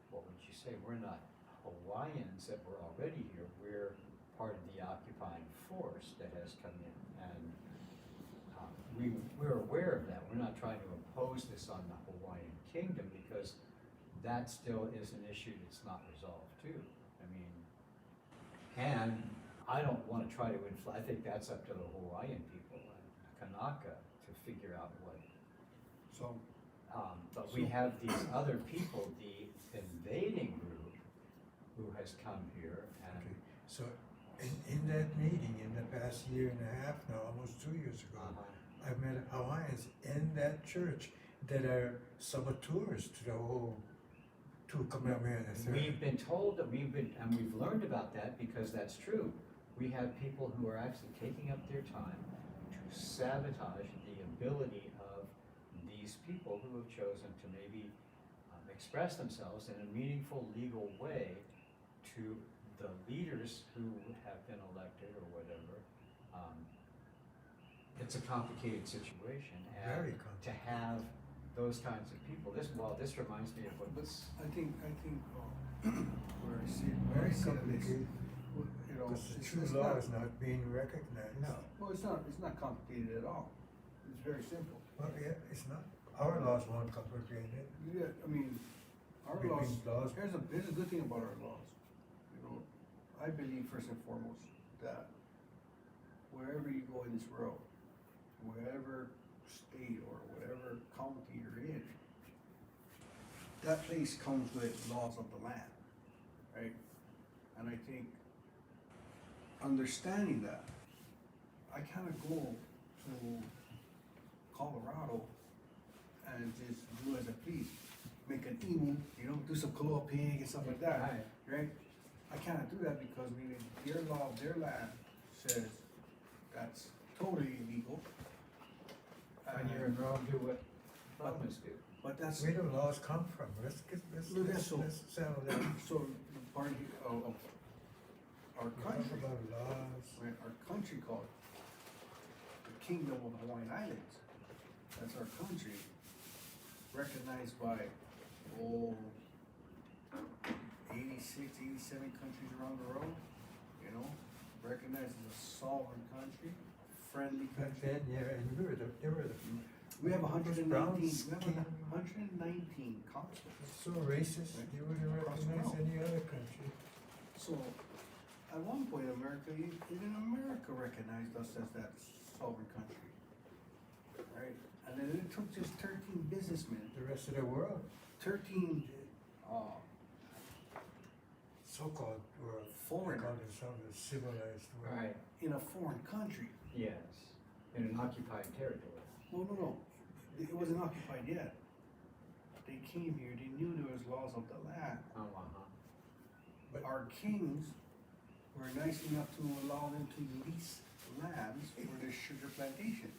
what would you say, we're not Hawaiians that were already here, we're part of the occupying force that has come in. And we're aware of that. We're not trying to impose this on the Hawaiian kingdom because that still is an issue that's not resolved too. I mean, and I don't wanna try to I think that's up to the Hawaiian people, Kanaka, to figure out what. So, But we have these other people, the invading group, who has come here and. Okay, so in that meeting, in the past year and a half now, almost 2 years ago, Uh-huh. I met Hawaiians in that church that are saboteurs to the whole, to Kamehameha III. We've been told that and we've learned about that because that's true. We have people who are actually taking up their time to sabotage the ability of these people who have chosen to maybe express themselves in a meaningful legal way to the leaders who have been elected or whatever. It's a complicated situation, and Very to complicated. have those kinds of people, this reminds me of what but was. I think, where I see, Very this, complicated, you know, because the it's true law is not being recognized. No. well, it's not complicated at all. It's very simple. Well, yeah, it's not, our laws won't complicated. Yeah, I mean, our We laws, think laws- here's a good thing about our laws. You know, I believe first and foremost that wherever you go in this world, wherever state or whatever county you're in, that place comes with laws of the land, right? And I think understanding that, I kinda go to Colorado and just do as I please. Make an emu, you know, do some Kaloa pig and stuff like that, Right. right? I cannot do that because maybe their law of their land says that's totally illegal. When you're in Rome, do what Rome must do. But that's, Where do laws come from? Let's Look, that's so- settle that. so the part of our We talk country, about laws. right, our country called the Kingdom of Hawaiian Islands. That's our country, recognized by, 86, 87 countries around the world, you know, recognized as a sovereign country, friendly Back country. then, yeah, and we were the, they were the, We have 119, Browns we have came- 119 consulates. so racist, they wouldn't Across the recognize world. any other country. So, at one point, even America recognized us as that sovereign country, right? And then it took just 13 businessmen, The rest of the world, 13, so-called world, they Foreigner. call themselves a civilized world. Right, in a foreign country. yes, in an occupied territory. No, it wasn't occupied yet. They came here, they knew there was laws of the land. Oh, uh-huh. But- Our kings were nice enough to allow them to lease lands for their sugar plantations,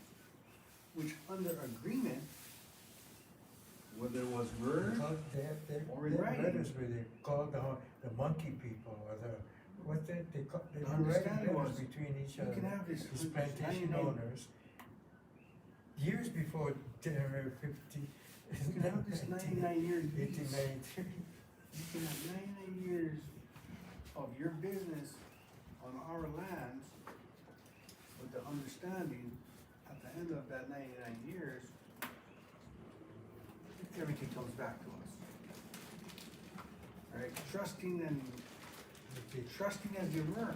which under agreement, whether it was word, They have Or in writing. letters where they call the monkey people or what they call, they The were writing understanding letters was, between each you other. can have this These plantation 99 owners, years before January 50. You can have this 99-year lease. 1893. You can have 99 years of your business on our lands with the understanding at the end of that 99 years, everything comes back to us. Right? Trusting as you were.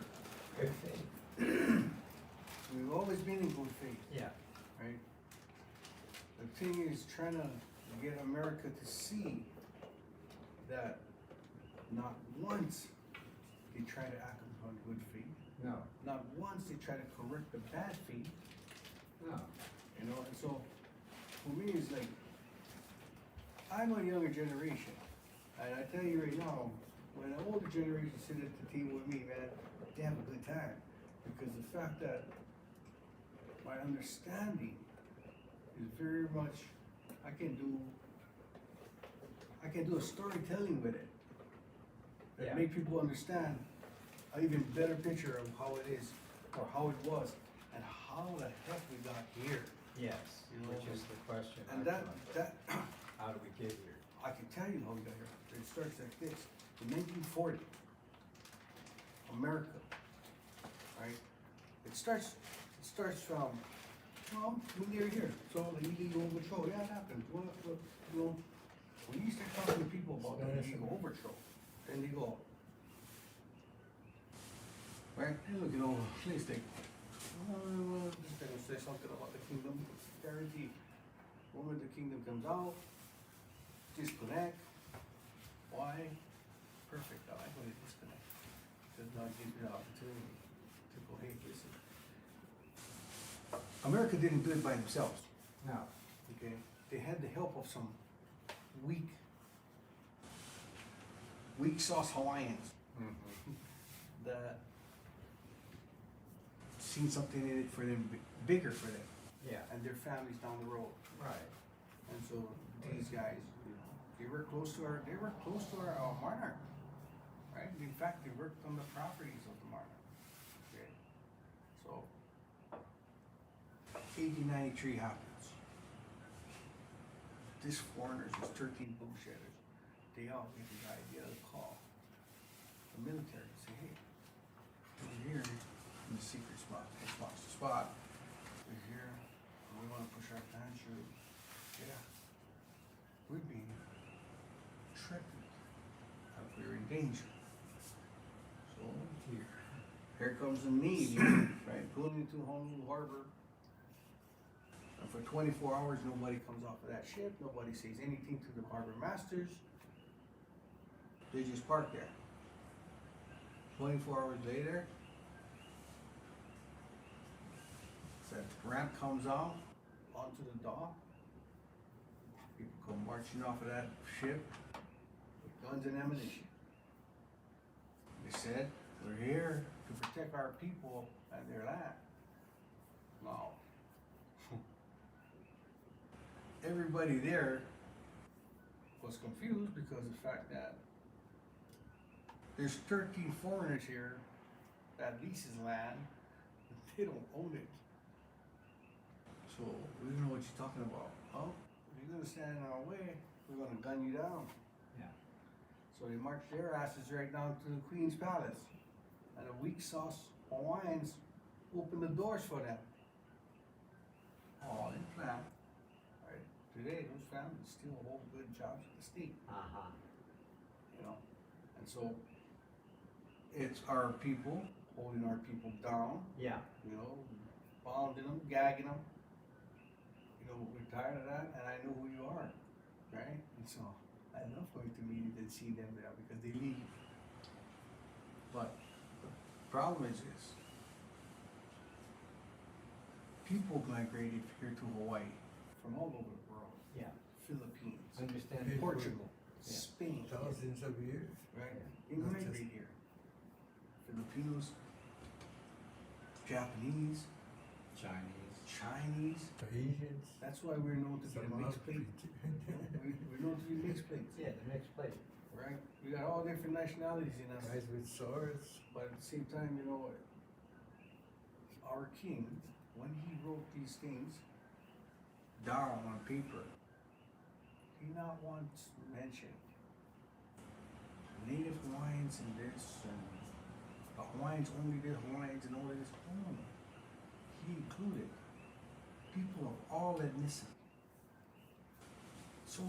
Good faith. We've always been in good faith, Yeah. right? The thing is trying to get America to see that not once they try to act upon good faith, No, not once they try to correct the bad faith, no. you know, and so for me it's like, I'm a younger generation, and I tell you right now, when the older generation sit at the table with me, man, they have a good time, because the fact that my understanding is very much, I can do a storytelling with it, that Yeah. make people understand an even better picture of how it is, or how it was, and how the heck we got here. Yes, You know, which is the question. And I that, put. How do we get here? I can tell you how we got here. It starts like this. In 1940, America, right? It starts from, well, when you're here. So the illegal overthrow, yeah, it happened. What, you know, when you start talking to people about the illegal overthrow, then they go, right? Hey, look, you know, please take. Well, just gonna say something about the kingdom. Guarantee. When the kingdom comes out, disconnect. Why? Perfect. I like when they disconnect. Does not give you the opportunity to go, hey, listen. America didn't do it by themselves, No, okay? They had the help of some weak sauce Hawaiians that seen something in it for them, bigger for them, yeah, and their families down the road. right, And so these guys, you know, they were close to our monarch, right? In fact, they worked on the properties of the monarch. Okay, so 1893 happens. This foreigners, this 13 bullshitters, they all get the idea to call the military and say, hey, we're here in the secret spot, spot. We're here, and we wanna push our plan through. Yeah, we're being threatened, we're in danger. So here comes the Navy, right, pulling into Honolulu Harbor. And for 24 hours, nobody comes off of that ship, nobody says anything to the harbor masters. They just park there. 24 hours later, that ramp comes out onto the dock. People come marching off of that ship with guns and ammunition. They said, we're here to protect our people and their land. No. Everybody there was confused because of the fact that there's 13 foreigners here that leases land, but they don't own it. So we don't know what you're talking about. Oh, if you're gonna stand in our way, we're gonna gun you down. yeah, So they marched their asses right down to the Queen's Palace. And the weak sauce Hawaiians opened the doors for them. All in plan. Right? Today, those families still hold good jobs in the state, uh-huh, you know? And so it's our people holding our people down, yeah, you know, bounding them, gagging them. You know, we're tired of that, and I know who you are, right? And so I love going to meetings and see them there because they leave. But the problem is this: people migrated here to Hawaii from all over the world. yeah, Philippines, understand. Hey, Portugal, Yeah. Spain, Thousands of years. right? Yeah. They Not migrate just- here. Filipinos, Japanese, Chinese. Asians. That's why we're known to be Some the mixed are plate. We're known to be mixed plates, Yeah, the next plate. right? We got all different nationalities in us, Guys with swords. but at the same time, you know, our king, when he wrote these things down on paper, he not once mentioned Native Hawaiians and this, and the Hawaiians only did Hawaiians and all of this. No, he included people of all ethnicity. So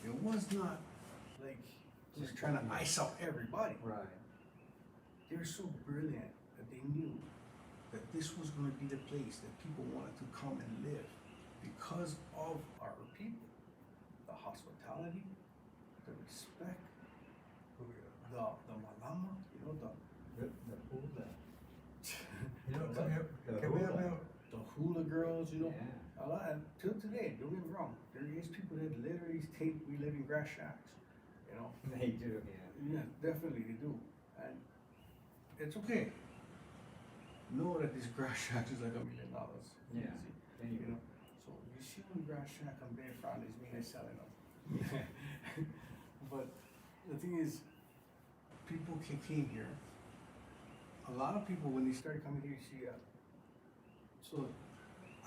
it was not like they're Just trying to one. ice out everybody. Right, They were so brilliant that they knew that this was going to be the place that people wanted to come and live because of our people. The hospitality, the respect, the malama, you know, the hula, You know, come here, The come here, hula. Mel. the hula girls, you know. yeah, A lot, and till today, don't get me wrong, there is people that literally think we live in grass shacks, you know. they do, yeah. Yeah, definitely they do, and it's okay. Know that this grass shack is like $1 million. Yeah. Easy, Then you you know. So you see one grass shack on Bayfront is me selling them. But the thing is, people came here, a lot of people, when they started coming here, see, so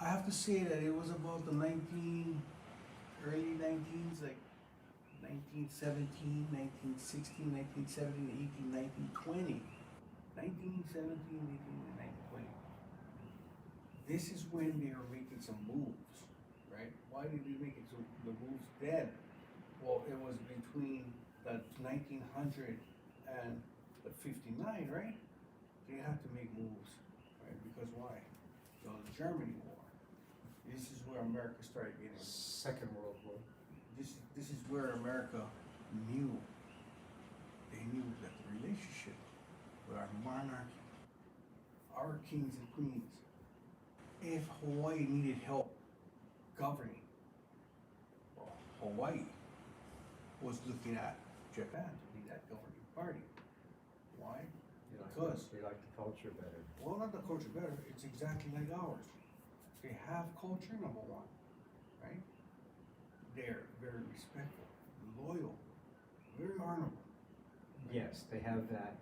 I have to say that it was about the early 19s, like 1917, 1916, 1917, 18, 1920. 1917, 18, and 1920. This is when they were making some moves, right? Why did they make the moves then? Well, it was between the 1900 and the 59, right? They had to make moves, right? Because why? The Germany War. This is where America started getting. Second World War. This is where America knew. They knew that the relationship with our monarchy, our kings and queens, if Hawaii needed help governing, well, Hawaii was looking at Japan to be that governing party. Why? Because They like the culture better. well, not the culture better, it's exactly like ours. They have culture, number one, right? They're very respectful, loyal, very honorable. Yes, they have that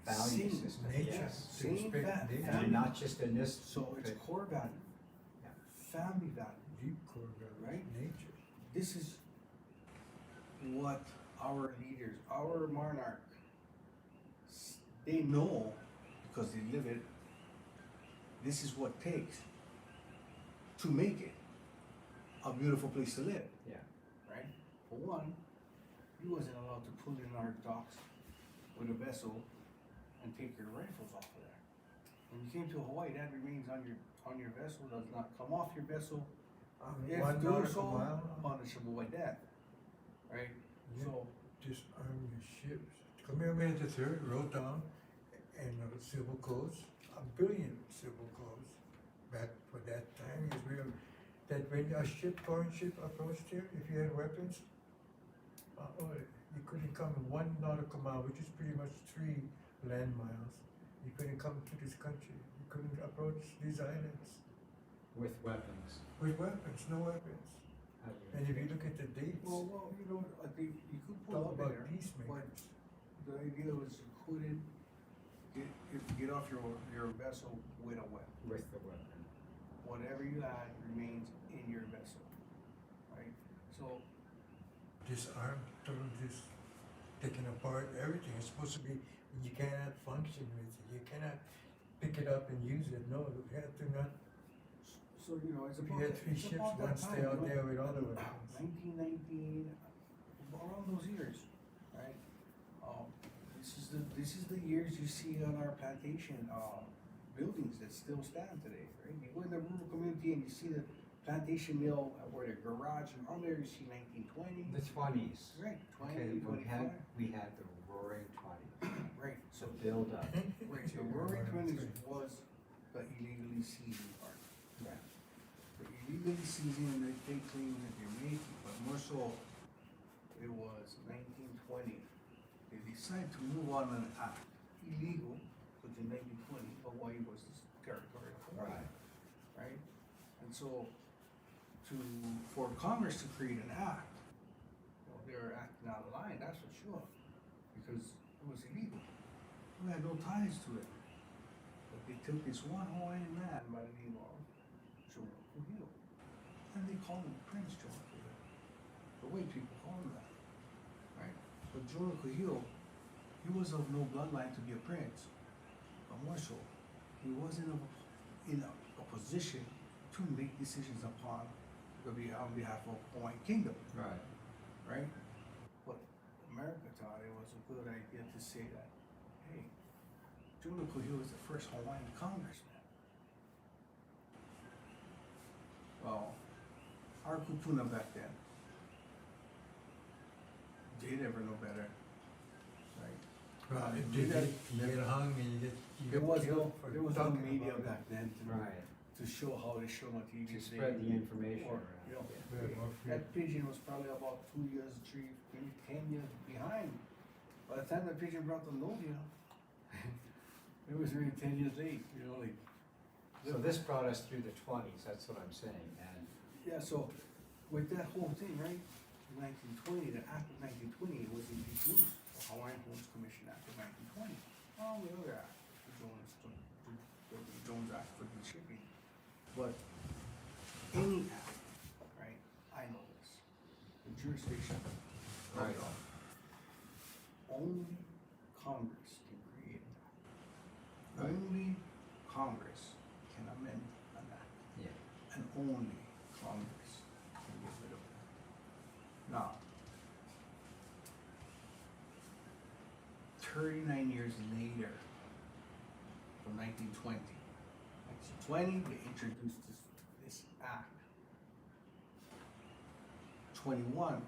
value Same system, nature. yes. To respect that nature. And not just in this, So it's but- core value, Yeah. family value. Deep core values, Right? nature. This is what our leaders, our monarch, they know because they live it. This is what it takes to make it a beautiful place to live. Yeah. Right? For one, you wasn't allowed to pull in our docks with a vessel and take your rifles off of there. When you came to Hawaii, that remains on your vessel, does not come off your vessel. If One do nautical so, mile, punishable by death. Right? Yeah. So, disarm your ships. Kamehameha III wrote down in the civil codes, 1 billion civil codes back for that time. Is real that when a foreign ship approached here, if you had weapons, you couldn't come 1 nautical mile, which is pretty much 3 land miles. You couldn't come to this country. You couldn't approach these islands with weapons. with weapons, no weapons. How do you- And if you look at the dates, well, you know, I think you could it's pull all up about there, but peacemakers. the idea was you couldn't get off your vessel with a weapon. With the weapon. Whatever you had remains in your vessel, right? So, Disarmed, total taking apart everything. It's supposed to be, you cannot function with it. You cannot pick it up and use it. No, you have to not. you know, it's If about. you had 3 it's ships, about that one stay time, out you know, there with all the weapons. 1919, around those years, right? This is the years you see on our plantation, buildings that still stand today, right? You go in the rural community and you see the plantation mill where the garage and on there you see 1920. The 20s. Right, Okay, 20, 25, we had the roaring 20s. right, So so, build up. right, the roaring 20s was the illegally seasoned part. Yeah. The illegally seasoned, they claim that they're making, but more so, it was 1920. They decided to move on an act, illegal, because in 1920, Hawaii was the territory of Hawaii, right? And so, for Congress to create an act, well, they were acting out of line, that's for sure, because it was illegal. We had no ties to it. But they took this one Hawaiian man by the name of Jonah Kuhio, and they called him Prince Jonah Kuhio. The white people call him that, right? But Jonah Kuhio, he was of no bloodline to be a prince, but more so, he wasn't in a position to make decisions on behalf of Hawaiian Kingdom, Right. right? But America thought it was a good idea to say that, hey, Jonah Kuhio was the first Hawaiian congressman. Well, our kupuna back then, they never know better, right? Right, You you got- get hung and you There get was killed no, for there was no talking media about it. back then Right. to show how they show on TV. To spread the information Or, around. you know, Yeah, more free. that pigeon was probably about 2 years, 3, maybe 10 years behind. By the time the pigeon brought the note, you know, it was really 10 years late, you know, like. So this brought us through the 20s, that's what I'm saying, and Yeah, so with that whole thing, right, 1920, the act of 1920, it was introduced the Hawaiian Homes Commission Act of 1920. Oh, the other act, the Jones Act for the shipping. But any act, right, I know this, the jurisdiction of Right. law, only Congress can create an act. Right. Only Congress can amend an act, Yeah. and only Congress can get rid of it. Now, 39 years later, from 1920, 1920, they introduced this act. 21,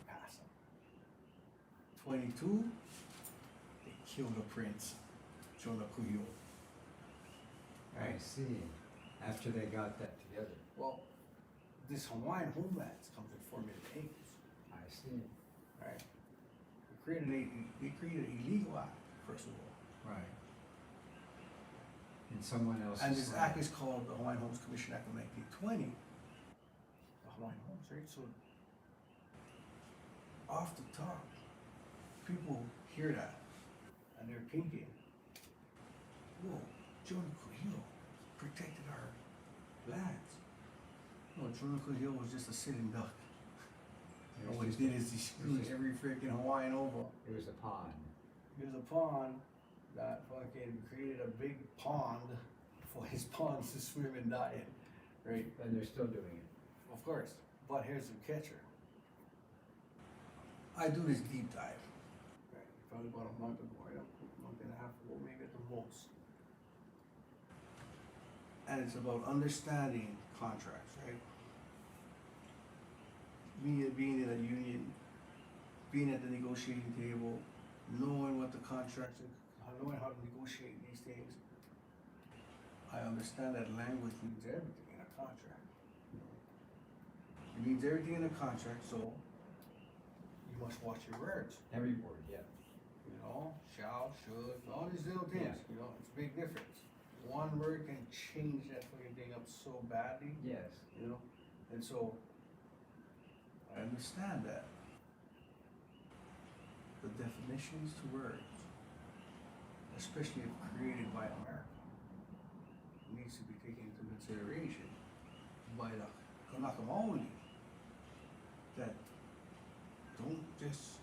passed it. 22, they killed the prince, Jonah Kuhio. I see. After they got that together. Well, this Hawaiian homelands comes in 4 million acres, I see. right? They created an illegal act, first of all. Right. And someone else. And this act is called the Hawaiian Homes Commission Act of 1920. The Hawaiian Homes, right? So, off the top, people hear that and they're thinking, whoa, Jonah Kuhio protected our lands. No, Jonah Kuhio was just a sitting duck. It And was what he just- did is he screwed just- every freaking Hawaiian over. It was a pond. There's a pond that fucking created a big pond for his ponds to swim and die in, right? And they're still doing it. Of course, but here's the catcher. I do this deep dive, right, probably about a month ago, right, a month and a half ago, maybe at the most. And it's about understanding contracts, right? Being in a union, being at the negotiating table, knowing what the contracts are, knowing how to negotiate these things. I understand that language means everything in a contract. It means everything in a contract, so you must watch your words. Every word, yeah. You know, shall, should, all these little things, Yeah. you know, it's a big difference. One word can change that fucking thing up so badly, Yes. you know? And so, I understand that. The definitions to words, especially if created by America, needs to be taken into consideration by the Kanaka Maoli, that don't just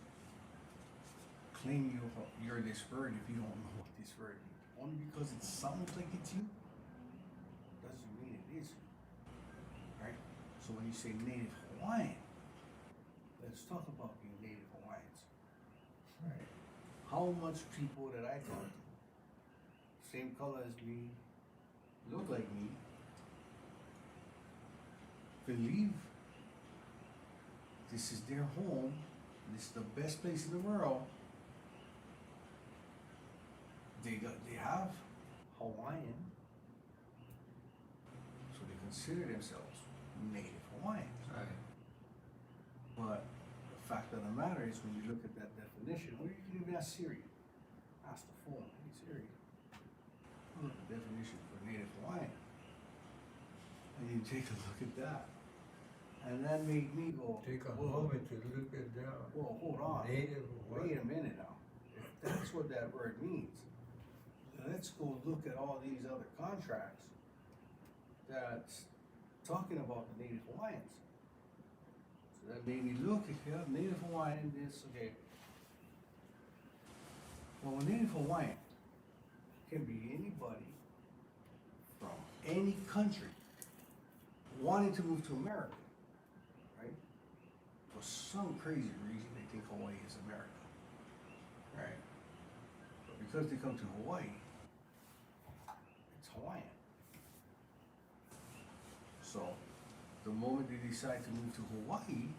claim you're this word if you don't know what this word means. Only because it sounds like it's you, doesn't mean it is you. Right? So when you say Native Hawaiian, let's talk about being Native Hawaiians. Right? How much people that I talk to, same color as me, look like me, believe this is their home, this is the best place in the world. They have Hawaiian, so they consider themselves Native Hawaiians. Right. But the fact of the matter is, when you look at that definition, or you can even ask Siri, ask the phone, hey Siri, look at the definition for Native Hawaiian, and you take a look at that, and that made me go, Take a whoa, moment to look at that. whoa, hold on. Native Wait Hawaiian. a minute now. If that's what that word means, let's go look at all these other contracts that's talking about the Native Hawaiians. So that made me look at, yeah, Native Hawaiian, this, okay. Well, a Native Hawaiian can be anybody from any country wanting to move to America, right? For some crazy reason, they think Hawaii is America, right? But because they come to Hawaii, it's Hawaiian. So, the moment they decide to move to Hawaii,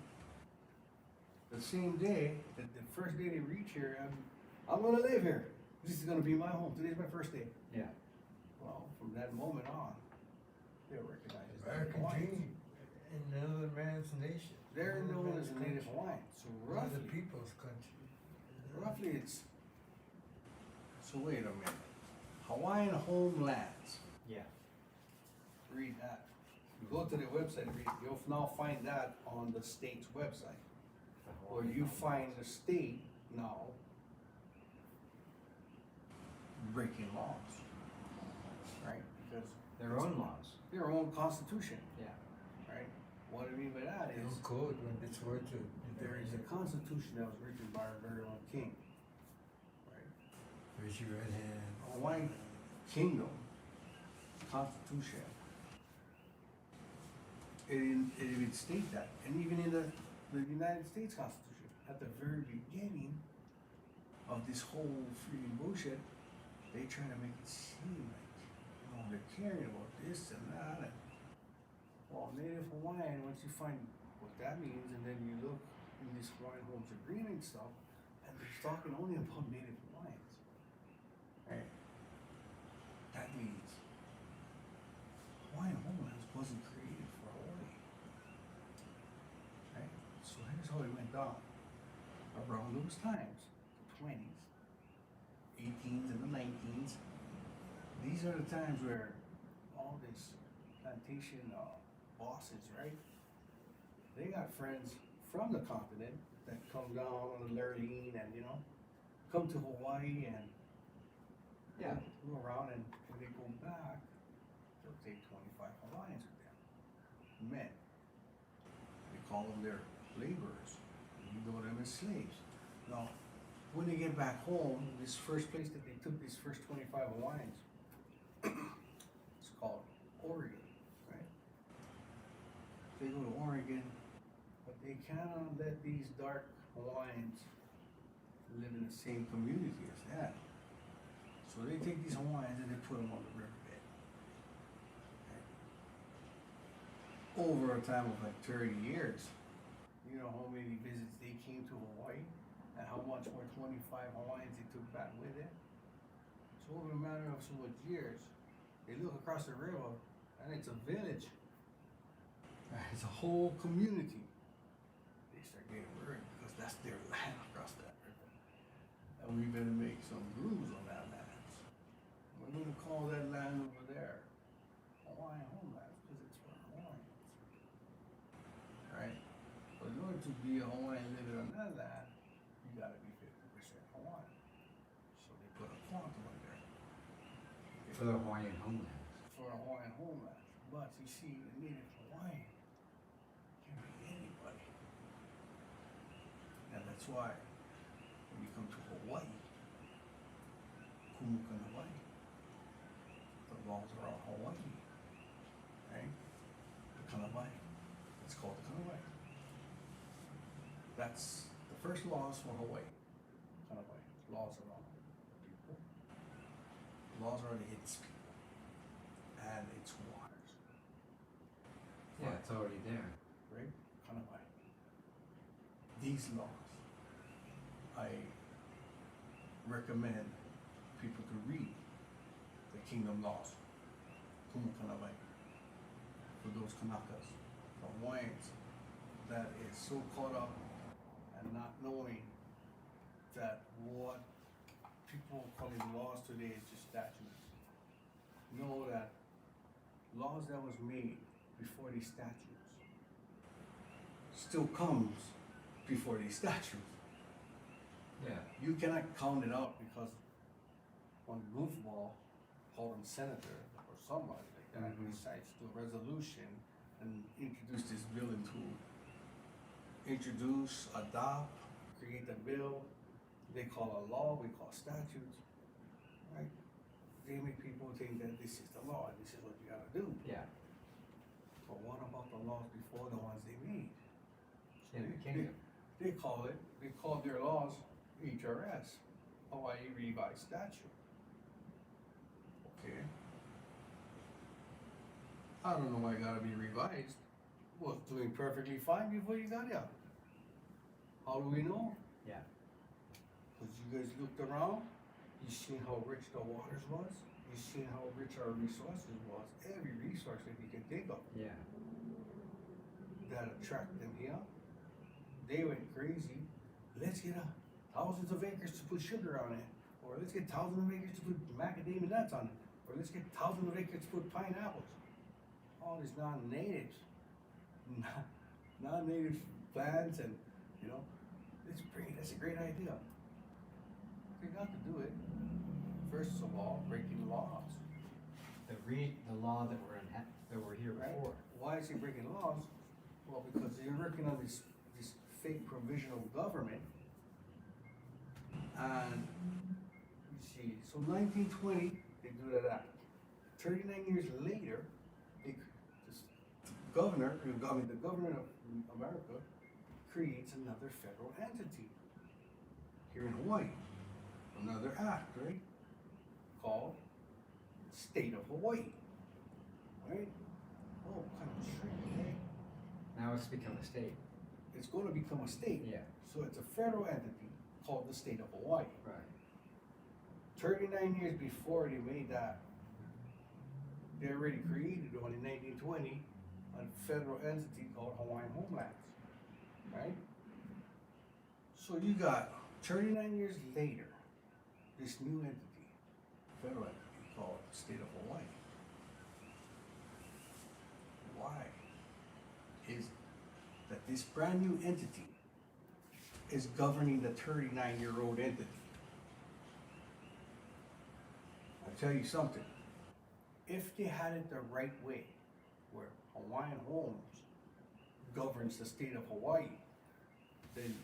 the same day, the first day they reach here, I'm gonna live here. This is gonna be my home. Today's my first day. Yeah. Well, from that moment on, they're recognized as Native American Hawaiians. dream in another man's nation. They're Another known man's as a Native country. Hawaiian. So Another roughly, people's country. it's. So wait a minute. Hawaiian homelands. Yeah. Read that. You go to the website, read. You'll now find that on the state's website. Or you find the state now breaking laws, right? Because Their own laws, their own constitution, yeah. right? What I mean by that Their is own code when it's word to. there is a constitution that was written by our very own king, right? Raise your right hand. Hawaiian Kingdom Constitution. It even states that, and even in the United States Constitution, at the very beginning of this whole freaking bullshit, they try to make it seem like, you know, they're caring about this and that, and well, Native Hawaiian, once you find what that means, and then you look in this Hawaiian Homes Agreement stuff, and they're talking only about Native Hawaiians, right? That means Hawaiian homelands wasn't created for Hawaii. Right? So here's how it went down. Around those times, the 20s, 18s, and the 19s, these are the times where all this plantation bosses, right? They got friends from the continent that come down on the Lurleen and, you know, come to Hawaii and Yeah. go around, and when they go back, they'll take 25 Hawaiians with them. Men. They call them their laborers. You know them as slaves. Now, when they get back home, this first place that they took these first 25 Hawaiians, it's called Oregon, right? They go to Oregon, but they cannot let these dark Hawaiians live in the same community as that. So they take these Hawaiians and they put them on the riverbed. Okay. Over a time of like 30 years, you know how many visits they came to Hawaii and how much more 25 Hawaiians they took back with it? So over a matter of so much years, they look across the river and it's a village. It's a whole community. They start getting worried because that's their land across that river. And we better make some rules on that land. We're going to call that land over there Hawaiian homeland because it's for Hawaiians. Right? But in order to be a Hawaiian living on that land, you gotta be 50% Hawaiian. So they put a quantum on there. For the Hawaiian homeland. For a Hawaiian homeland. But you see, the native Hawaiian can be anybody. And that's why when you come to Hawaii, Kumukan Hawaii, the laws are all Hawaii, right? The Kanawai. It's called the Kanawai. That's the first laws for Hawaii. Kanawai. Laws are on people. Laws are on its people. And its waters. Yeah, it's already there. Right? Kanawai. These laws, I recommend people to read the Kingdom Laws, Kumukanawai, for those Kanakas, the Hawaiians that is so caught up and not knowing that what people call laws today is just statutes. Know that laws that was made before these statutes still comes before these statutes. Yeah. You cannot count it out because one goofball, called him senator or somebody like that, Mhm. decides to do a resolution and introduce this bill into introduce, adopt, create a bill. They call a law, we call statutes, right? They make people think that this is the law and this is what you gotta do. Yeah. But what about the laws before the ones they made? In the kingdom. They call their laws HRS, Hawaii Revised Statute. Okay. I don't know why it gotta be revised. Was doing perfectly fine before you got here. How do we know? Yeah. Cause you guys looked around, you seen how rich the waters was, you seen how rich our resources was, every resource that you can think of Yeah. that attract them here. They went crazy. Let's get thousands of acres to put sugar on it, or let's get thousands of acres to put macadamia nuts on it, or let's get thousands of acres to put pineapples. All these non-natives, non-native plants, and you know, let's bring it. That's a great idea. They got to do it. first of all, breaking laws. The law that we're here Right? before. Why is he breaking laws? Well, because they're working on this fake provisional government. And, you see, so 1920, they do that act. 39 years later, this governor, the government of America creates another federal entity here in Hawaii. Another act, right? Called State of Hawaii. Right? Oh, kind of tricky, eh? Now it's become a state. It's going to become a state. Yeah, So it's a federal entity called the State of Hawaii. right. 39 years before they made that, they already created one in 1920, a federal entity called Hawaiian Homelands. Right? So you got 39 years later, this new entity, federal entity called the State of Hawaii. Why is that this brand new entity is governing the 39-year-old entity? I'll tell you something. If they had it the right way, where Hawaiian Homes governs the state of Hawaii, then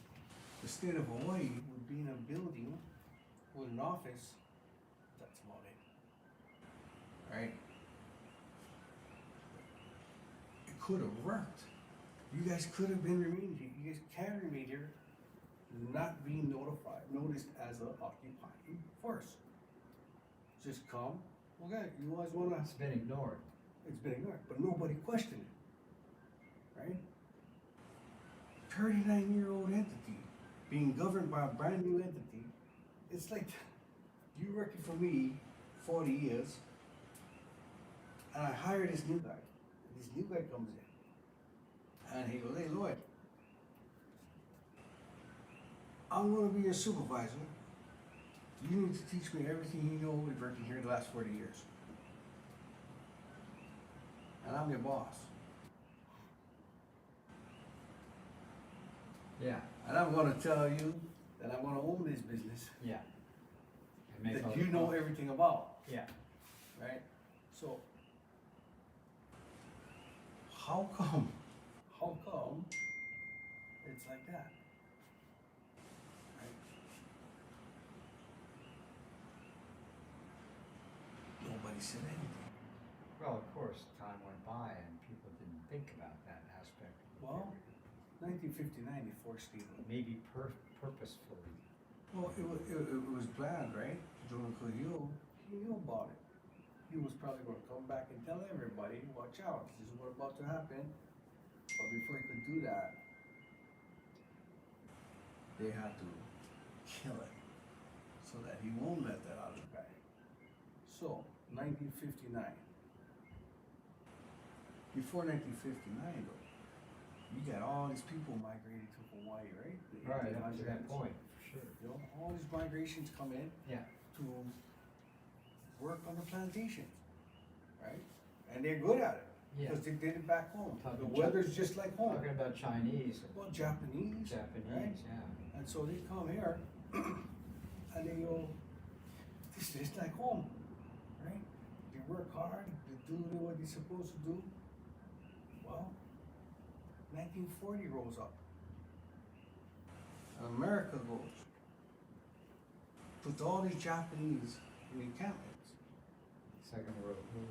the state of Hawaii would be in a building with an office. That's about it. Right? It could have worked. You guys could have been remained here. You guys can remain here, not being noticed as an occupying force. Just come. Okay, you guys wanna? It's been ignored. It's been ignored, but nobody questioned it. Right? 39-year-old entity being governed by a brand new entity. It's like you working for me 40 years, and I hire this new guy. This new guy comes in, and he goes, "Hey, Lloyd, I'm gonna be your supervisor. You need to teach me everything you know with working here the last 40 years. And I'm your boss. Yeah, And I'm gonna tell you that I'm gonna own this business yeah. And make all that the you know calls. everything about, Yeah, right? So, how come it's like that? Right? Nobody said anything. well, of course, time went by and people didn't think about that aspect. of the Well, period. 1959, they forced it. Maybe purposefully. Well, it was planned, right? Jordan Cleo, he knew about it. He was probably gonna come back and tell everybody, watch out, this is what's about to happen. But before he could do that, they had to kill him so that he won't let that out of the bag. So, 1959. Before 1959 though, you got all these people migrating to Hawaii, right? The Right, Indian up to that migrants. point, for sure. You know, all these migrations come in Yeah, to work on the plantations, right? And they're good at it, yeah. because they did it back home. Talking The Jap- weather's just like home. Talking about Chinese Well, Japanese, and right? Japanese, yeah. And so they come here, and they go, this is like home, right? They work hard, they do what they're supposed to do. Well, 1940 rolls up. And America goes, puts all these Japanese in encampments. Second World War.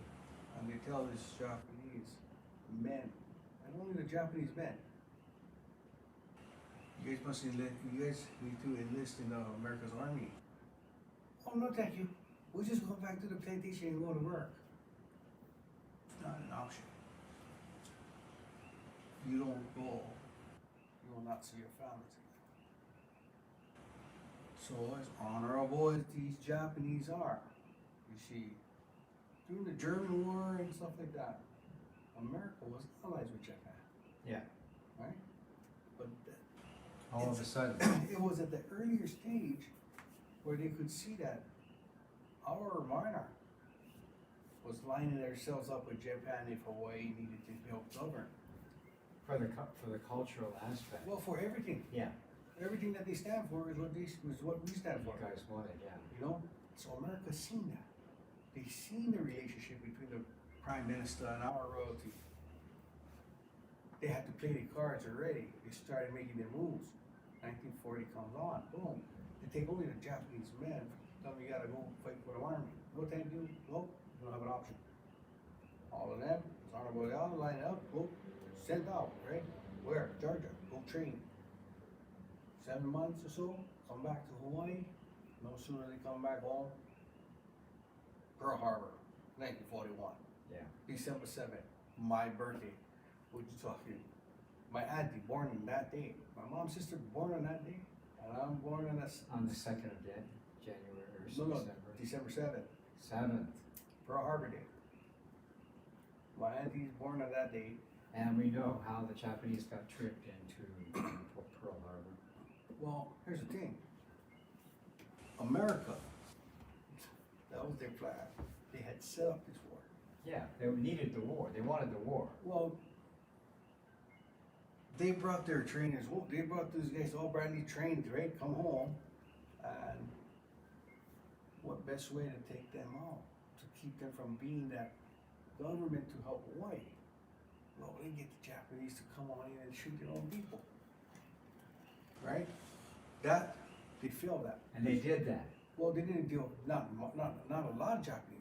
And they tell these Japanese men, and only the Japanese men, you guys need to enlist in America's army. Oh, no, thank you. We'll just go back to the plantation and go to work. It's not an option. If you don't go, you will not see your families again. So as honorable as these Japanese are, you see, during the German War and stuff like that, America was allies with Japan, Yeah, right? But all of a sudden, it was at the earlier stage where they could see that our monarch was lining ourselves up with Japan if Hawaii needed to help govern. for the cultural aspect. Well, for everything, Yeah, everything that they stand for is what we stand you for. guys wanted, yeah. You know, So America's seen that. They've seen the relationship between the prime minister and our royalty. They had to play the cards already. They started making their moves. 1940 comes on, boom. They take only the Japanese men. Tell them you gotta go fight for the army. What they do? Nope, you don't have an option. All of them, as honorable they all line up, go, sent out, right? Where? Georgia, go train. 7 months or so, come back to Hawaii. No sooner they come back home, Pearl Harbor, 1941. Yeah. December 7th, my birthday. What you talking? My auntie born on that day. My mom's sister born on that day. And I'm born on On the 2nd of January or no, December. December 7th, 7th. Pearl Harbor Day. My auntie's born on that day. And we know how the Japanese got tricked into Pearl Harbor. Well, here's the thing. America, that was their plan. They had set up this war. Yeah, they needed the war. They wanted the war. Well, they brought their trainers, they brought those guys all brand new trained, right, come home, and what best way to take them out, to keep them from being that government to help Hawaii? Well, they get the Japanese to come on in and shoot their own people, right? That, they failed that. And they did that. Well, they didn't deal, not a lot of Japanese.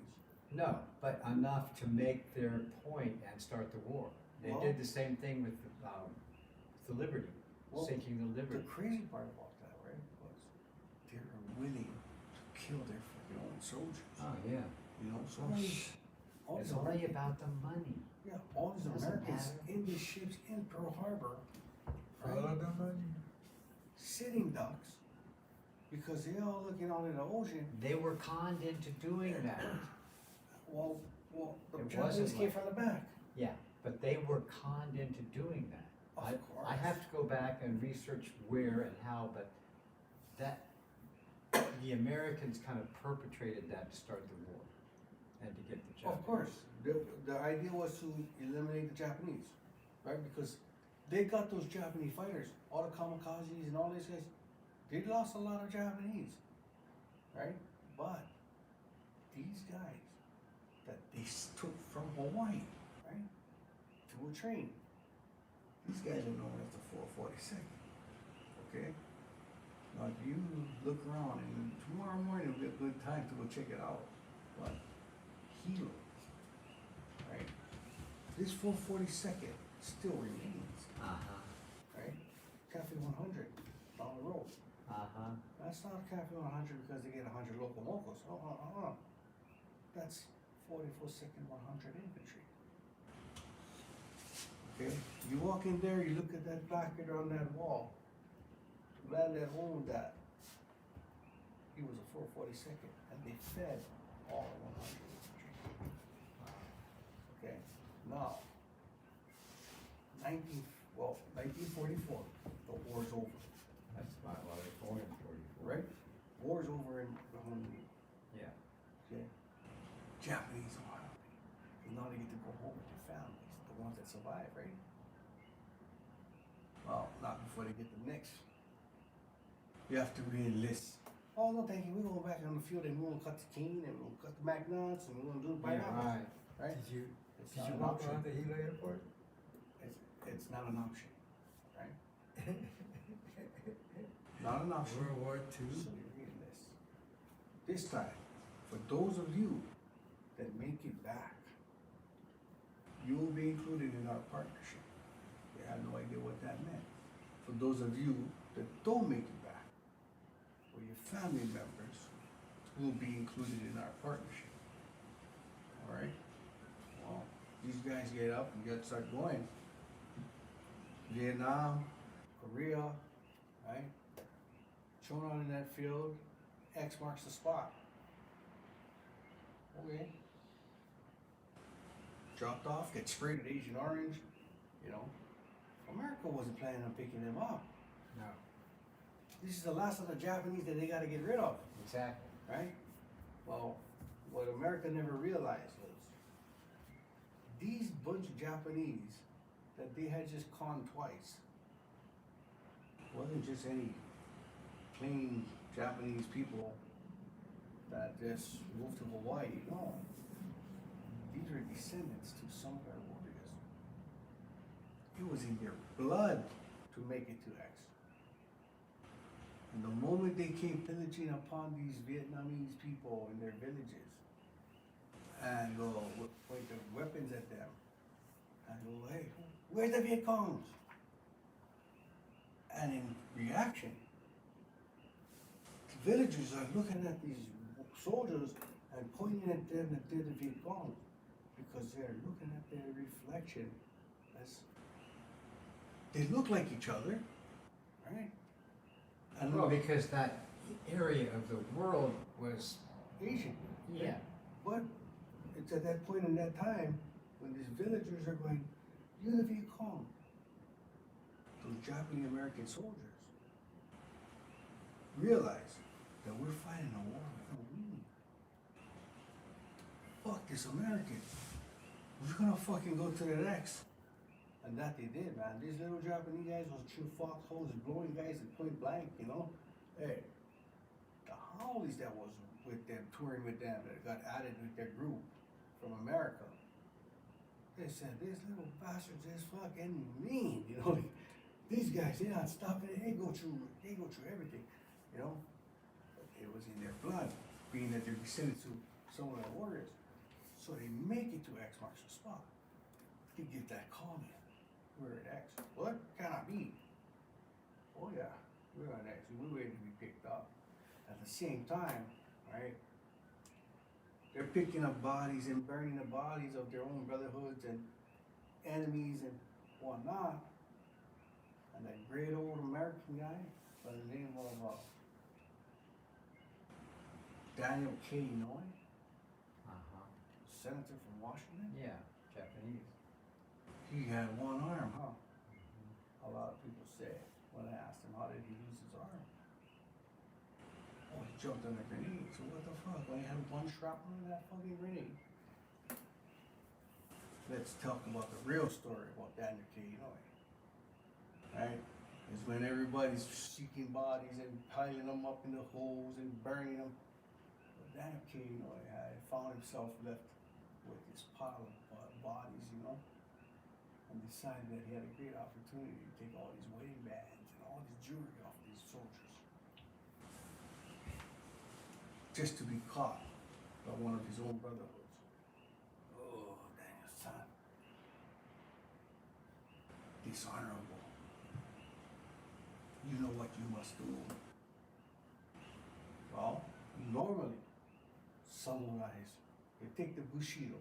No, but enough to make their point and start the war. They Well- did the same thing with the Liberty, Well, sinking the The Liberty. crazy part about that, right, was they were willing to kill their freaking own soldiers. Oh, yeah. You know, so all It's these only about the money. yeah, all these Doesn't Americans matter. in these ships in Pearl Harbor, Follow the money. sitting ducks, because they all looking out in the ocean. They were conned into doing that. Well, the It Japanese wasn't came like- from the back. Yeah, but they were conned into doing that. Of I course. have to go back and research where and how, but that, the Americans kind of perpetrated that to start the war and to get the Japanese. Of course, the idea was to eliminate the Japanese, right? Because they got those Japanese fighters, all the kamikazes and all these guys. They lost a lot of Japanese, right? But these guys that they took from Hawaii, right, to a train. These guys are known as the 442nd. Okay. Now, if you look around, and tomorrow morning will be a good time to go check it out. But Hilo, right? This 442nd still remains, Uh-huh, right? Cafe 100 down the road. uh-huh. That's not Cafe 100 because they get 100 local locals. That's 44nd 100 Infantry. Okay, you walk in there, you look at that placard on that wall. The man that owned that, he was a 442nd, and they fed all 100 infantry. Okay, now, 1944, the war's over, That's about why they're going in 44. right? War's over in Honolulu, Yeah. okay? Japanese are happy, because now they get to go home with their families, the ones that survive, right? Well, not before they get the next. You have to re-enlist. Oh, no, thank you. We're going back on the field and we're going to cut the cane and we'll cut the McNuts and we're going to do the Yeah, pineapples. right. Right? Did It's you not an walk option. around the Hilo airport? It's not an option. Right? Not an option. World War So II? you re-enlist. This time, for those of you that make it back, you will be included in our partnership. They had no idea what that meant. For those of you that don't make it back, or your family members will be included in our partnership. All right? Well, these guys get up and get start going. Vietnam, Korea, right? Shown on in that field, X marks the spot. Okay. Dropped off, get sprayed with Agent Orange, you know. America wasn't planning on picking them up. No, This is the last of the Japanese that they gotta get rid of, exactly. right? Well, what America never realized was these bunch of Japanese that they had just conned twice wasn't just any plain Japanese people that just moved to Hawaii. No, these are descendants to some of our warriors. It was in their blood to make it to X. And the moment they came pillaging upon these Vietnamese people in their villages, and go point their weapons at them, and go, hey, where's the Viet Congs? And in reaction, the villagers are looking at these soldiers and pointing at them that they're the Viet Cong, because they're looking at their reflection as they look like each other, right? And Well, because that area of the world was, Asian. yeah, But it's at that point in that time when these villagers are going, you're the Viet Cong. Those Japanese American soldiers realize that we're fighting a war with no meaning. Fuck this American. We're gonna fucking go to the next. And that they did, man. These little Japanese guys was true foxholes blowing guys at point blank, you know? Hey, the Howleys that was with them, touring with them, that got added with their group from America. They said, these little bastards is fucking mean, you know? These guys, they're not stopping it, they go through everything, you know? But it was in their blood, being that they're descended to some of their warriors. So they make it to X marks the spot. They get that comment. We're at X. What can I be? Oh yeah, we're on X. We're waiting to be picked up. At the same time, right? They're picking up bodies and burning the bodies of their own brotherhoods and enemies and whatnot. And that great old American guy by the name of Daniel K. Inouye, senator from Washington. yeah, Japanese. He had one arm, huh? A lot of people say when I asked him how did he lose his arm. Oh, he jumped on a grenade. So what the fuck? When he had one shrapnel in that fucking grenade. Let's talk about the real story about Daniel K. Inouye. Right? Is when everybody's seeking bodies and piling them up in the holes and burning them. But Daniel K. Inouye had found himself left with this pile of bodies, you know? And decided that he had a great opportunity to take all these wedding bands and all this jewelry off these soldiers. Just to be caught by one of his own brotherhoods. Oh, Daniel's son. Dishonorable. You know what you must do. Well, normally, samurais, they take the Bushido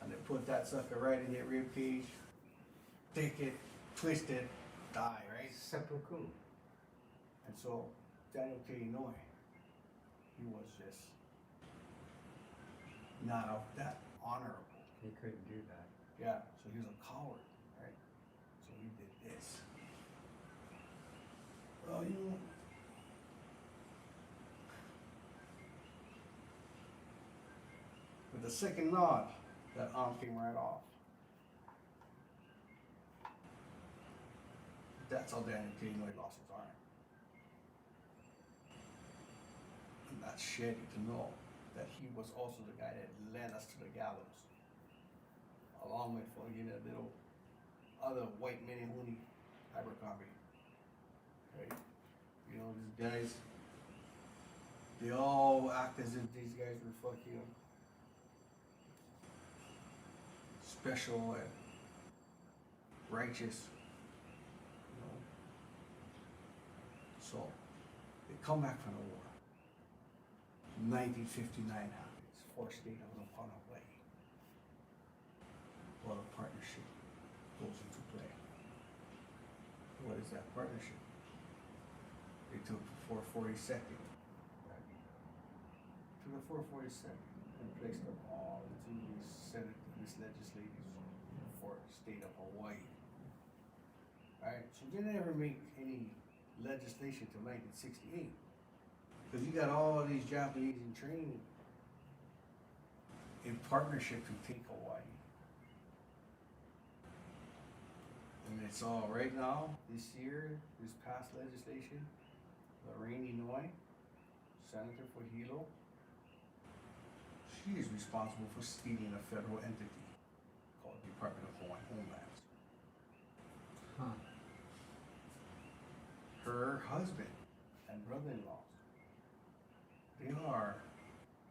and they put that sucker right in their rib cage. Take it, twist it, die, right? Seppuku. And so Daniel K. Inouye, he was just not that honorable. He couldn't do that. Yeah, so he was a coward, right? So he did this. Well, you know, with the second nod, that arm came right off. That's how Daniel K. Inouye lost his arm. And that's shitty to know that he was also the guy that led us to the gallows. Along with fucking a little other white men and Mooney Abercrombie. Right? You know, these guys, they all act as if these guys were fucking special and righteous. So, they come back from the war. 1959 happens. Forced state of upon Hawaii. Well, a partnership goes into play. What is that partnership? They took the 442nd. Took the 442nd and placed them all into the Senate and this legislative for the state of Hawaii. Alright, so they never make any legislation till 1968. Because you got all these Japanese in training in partnership to take Hawaii. And it's all right now, this year, this past legislation, Lorraine Inouye, Senator for Hilo, She is responsible for stealing a federal entity called Department of Hawaiian Homelands. Huh. Her husband and brother-in-law, they are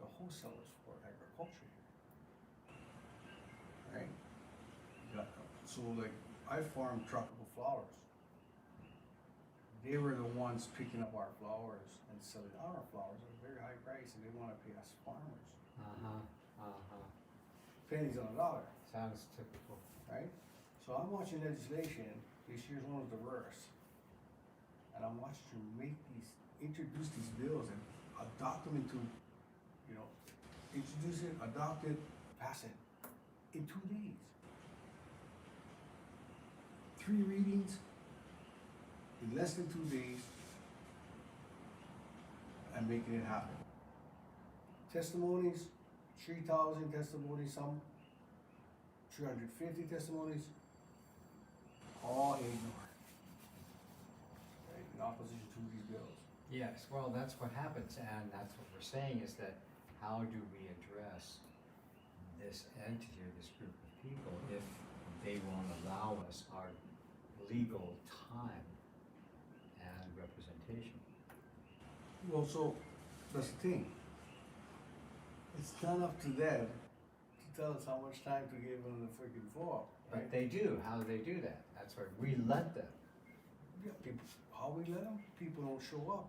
the wholesalers for agriculture. Right? So like, I farm tropical flowers. They were the ones picking up our flowers and selling our flowers at a very high price, and they wanna pay us farmers pennies on a dollar, Sounds typical. right? So I'm watching legislation, this year's one of the worst. And I'm watching you introduce these bills and adopt them into, introduce it, adopt it, pass it in 2 days. 3 readings in less than 2 days and making it happen. Testimonies, 3,000 testimonies, some 350 testimonies, all ignored. Right, in opposition to these bills. Yes, well, that's what happens, and that's what we're saying is that how do we address this entity or this group of people if they won't allow us our legal time and representation? Well, so that's the thing. It's not up to them to tell us how much time to give them the freaking form, right? But they do, how do they do that? That's where we let them. Yeah, people, how we let them? People don't show up.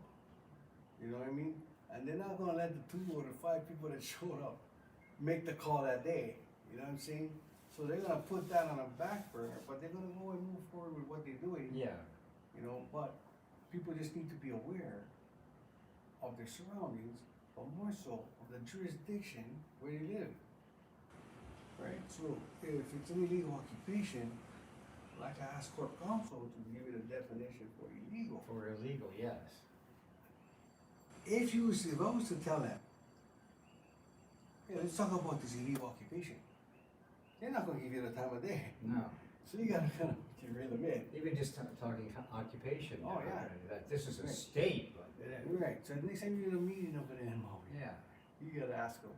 You know what I mean? And they're not gonna let the 2 or the 5 people that showed up make the call that day. You know what I'm saying? So they're gonna put that on a back burner, but they're gonna go and move forward with what they're doing. Yeah, But people just need to be aware of their surroundings, but more so of the jurisdiction where they live. Right? So if it's an illegal occupation, like I asked court counsel to give it a definition for illegal. for illegal, yes. If I was to tell them, hey, let's talk about this illegal occupation, they're not gonna give you the time of day. No, So you gotta kind of reel them in. even just talking occupation. Oh, yeah. That this is a Right. state, but, Right, so next time you're in a meeting over there in Maui, yeah, you gotta ask them,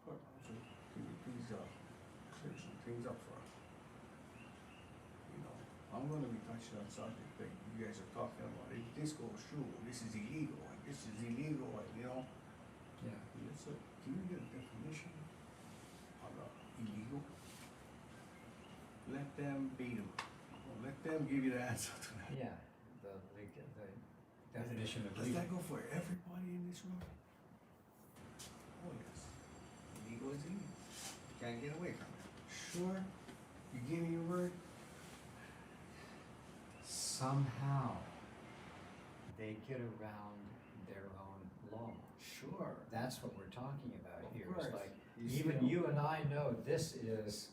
court counsel, can you please, clear some things up for us? I'm gonna be touching on something that you guys are talking about, if this goes through, this is illegal, and this is illegal, and yeah. can you get a definition on illegal? Let them beat them, let them give you the answer to that. Yeah, the definition of Does legal. that go for everybody in this room? Oh, yes. Illegal is illegal. You can't get away from it. Sure, you give me your word? Somehow, they get around their own law. Sure. That's what we're talking about Of here. course. It's like, You see even them. you and I know this is,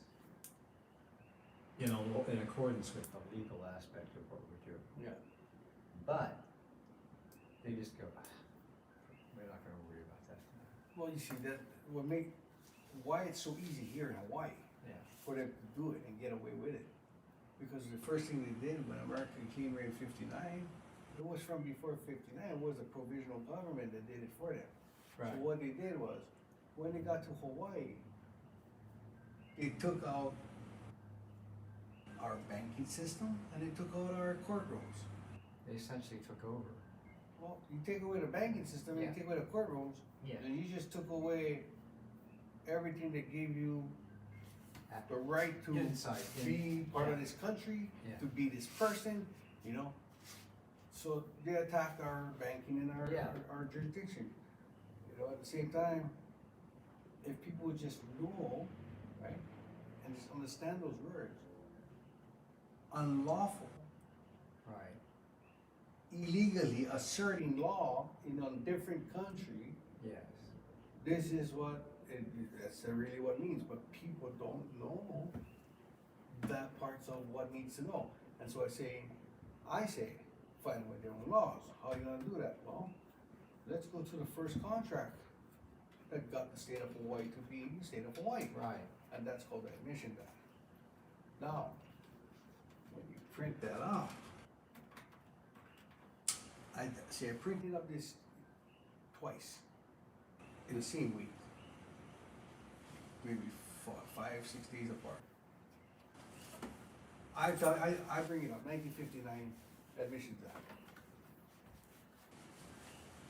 in accordance with the legal aspect of what we're doing. Yeah. But, they just go, we're not gonna worry about that. Well, you see, why it's so easy here in Hawaii Yeah, for them to do it and get away with it. Because the first thing they did when America came here in '59, it was from before '59, it was the provisional government that did it for them. So right, what they did was, when they got to Hawaii, they took out our banking system and they took out our courtrooms. they essentially took over. Well, you take away the banking system, and Yeah. you take away the courtrooms, Yeah. and you just took away everything that gave you the right to Insight, be part of yeah. this country, Yeah. to be this person, So they attacked our banking and Yeah. our jurisdiction. At the same time, if people would just know, right, and just understand those words, unlawful, Right, illegally asserting law in a different country, yes. this is what, that's really what it means, but people don't know that parts of what needs to know. And so I say, find with their own laws. How are you gonna do that? Well, let's go to the first contract that got the state of Hawaii to be the state of Hawaii. Right, And that's called the Admission Act. Now, when you print that off, I printed up this twice in the same week. maybe 5, 6 days apart. I bring it up, 1959 Admissions Act.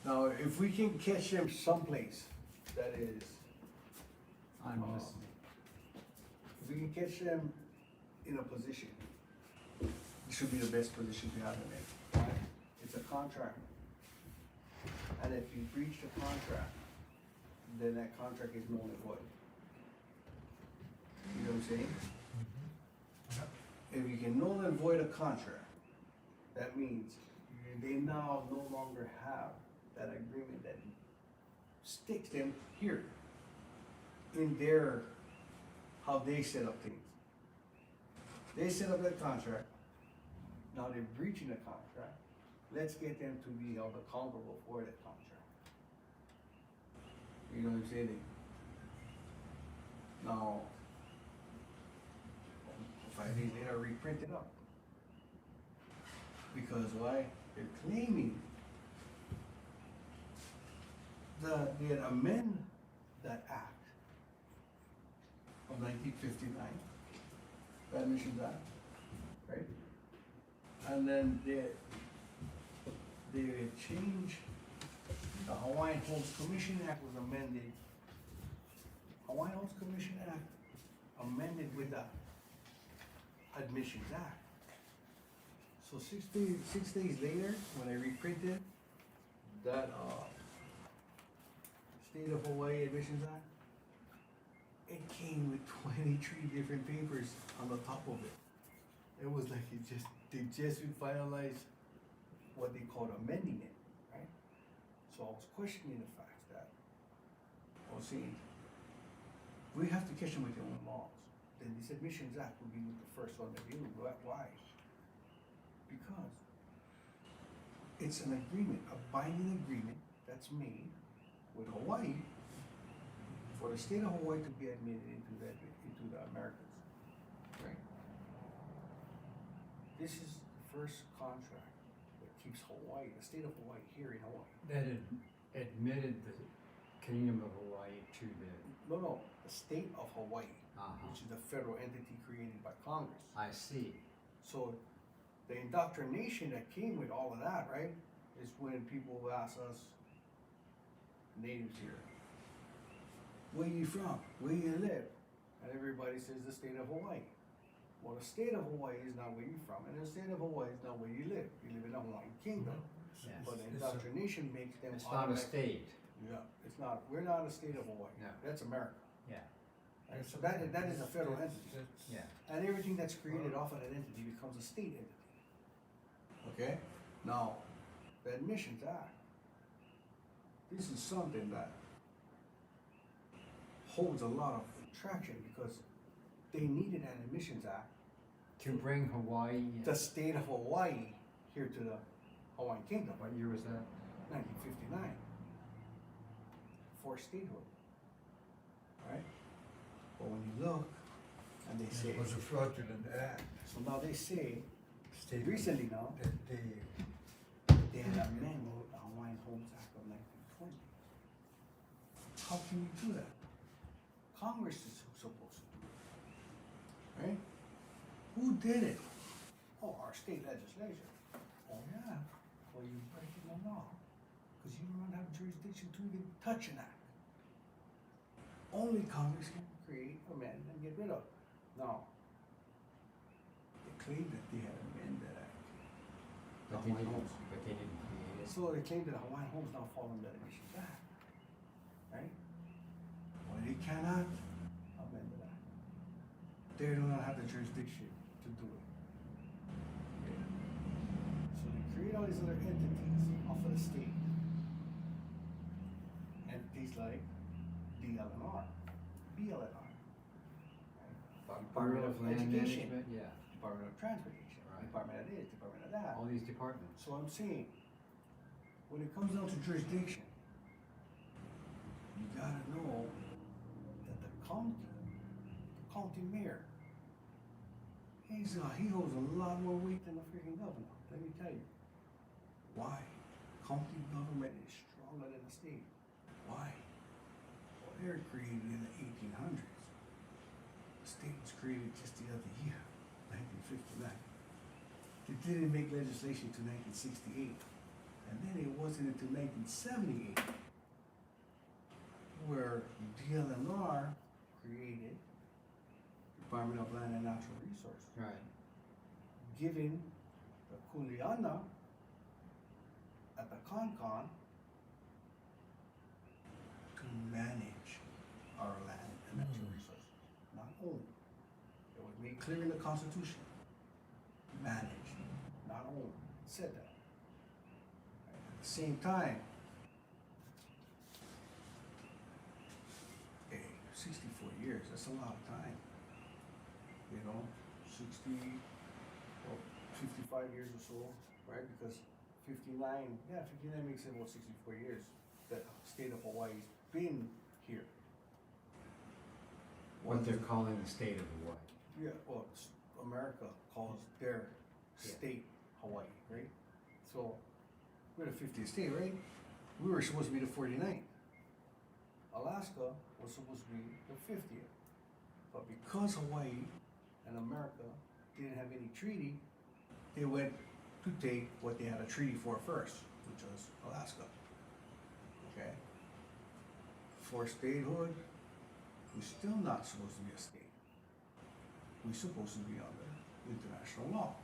Now, if we can catch them someplace that is, I'm Oh. listening. if we can catch them in a position, this should be the best position to have them in. Right? It's a contract. And if you breach the contract, then that contract is null and void. You know what I'm saying? If you can null and void a contract, that means they now no longer have that agreement that sticks them here in their, how they set up things. They set up that contract, now they're breaching the contract, let's get them to be held accountable for that contract. You know what I'm saying? Now, 5 days later, reprint it up. Because why? They're claiming that they amend that act of 1959, the Admissions Act, right? And then they changed, the Hawaiian Homes Commission Act was amended. Hawaiian Homes Commission Act amended with the Admissions Act. So 6 days later, when I reprinted that, State of Hawaii Admissions Act, it came with 23 different papers on the top of it. It was like they just finalized what they called amending it, right? So I was questioning the fact that, I was saying, we have to catch them with their own laws. Then this Admissions Act would be the first one that they would. Why? Because it's an agreement, a binding agreement that's made with Hawaii for the state of Hawaii to be admitted into the Americas, right? This is the first contract that keeps Hawaii, the state of Hawaii here in Hawaii. That admitted the Kingdom of Hawaii to the, No, the state of Hawaii, uh-huh, which is a federal entity created by Congress. I see. So the indoctrination that came with all of that, right, is when people ask us, natives here, where you from? Where you live? And everybody says the state of Hawaii. Well, the state of Hawaii is not where you're from, and the state of Hawaii is not where you live. You live in the Hawaiian Kingdom. Yes. But the indoctrination makes them It's not a automatic- state, Yeah, it's not. We're not a state of Hawaii. No. That's America. yeah, Right? So that is a federal entity. yeah. And everything that's created off of that entity becomes a state entity. Okay? Now, the Admissions Act, this is something that holds a lot of traction because they needed an Admissions Act, To bring Hawaii, in. the state of Hawaii here to the Hawaiian Kingdom, What year was that? 1959, for statehood. Right? But when you look, and they say, It was a fraudulent act. so now they say, State recently now, that they had amended the Hawaiian Homes Act of 1920. How can you do that? Congress is supposed to do it. Right? Who did it? Oh, our state legislature. Oh, yeah. Well, you're breaking the law. Because you don't have jurisdiction to even touch an act. Only Congress can create, amend, and get rid of. Now, they claim that they had amended that act. The But they Hawaiian didn't, Homes. but they didn't create it. So they claim that Hawaiian Homes now fall under the Admissions Act, right? Well, they cannot amend the act. They do not have the jurisdiction to do it. Okay? So they create all these other entities off of the state. Entities like DLNR, BLNR, right? Department of Land Education, Management, yeah, Department of Transportation, Right. Department of this, Department of that. all these departments. So I'm saying, when it comes down to jurisdiction, you gotta know that the county mayor, he holds a lot more weight than the freaking governor, let me tell you. Why? County government is stronger than the state. Why? Well, they're created in the 1800s. state was created just the other year, 1959. They didn't make legislation till 1968, and then it wasn't until 1978 where DLNR created Department of Land and Natural Resources, Right. giving the Kuleana at the Concon to manage our land and natural resources, not own. It was made clear in the Constitution. Manage, not own. It said that. At the same time, 64 years, that's a lot of time. You know, 60, well, 55 years or so, right? Because 59 makes it about 64 years that state of Hawaii's been here. What they're calling the state of Hawaii. Yeah, well, America calls their Yeah. state Hawaii, right? So, we're the 50th state, right? We were supposed to be the 49th. Alaska was supposed to be the 50th. But because Hawaii and America didn't have any treaty, they went to take what they had a treaty for first, which was Alaska. Okay? For statehood, we're still not supposed to be a state. We're supposed to be under international law.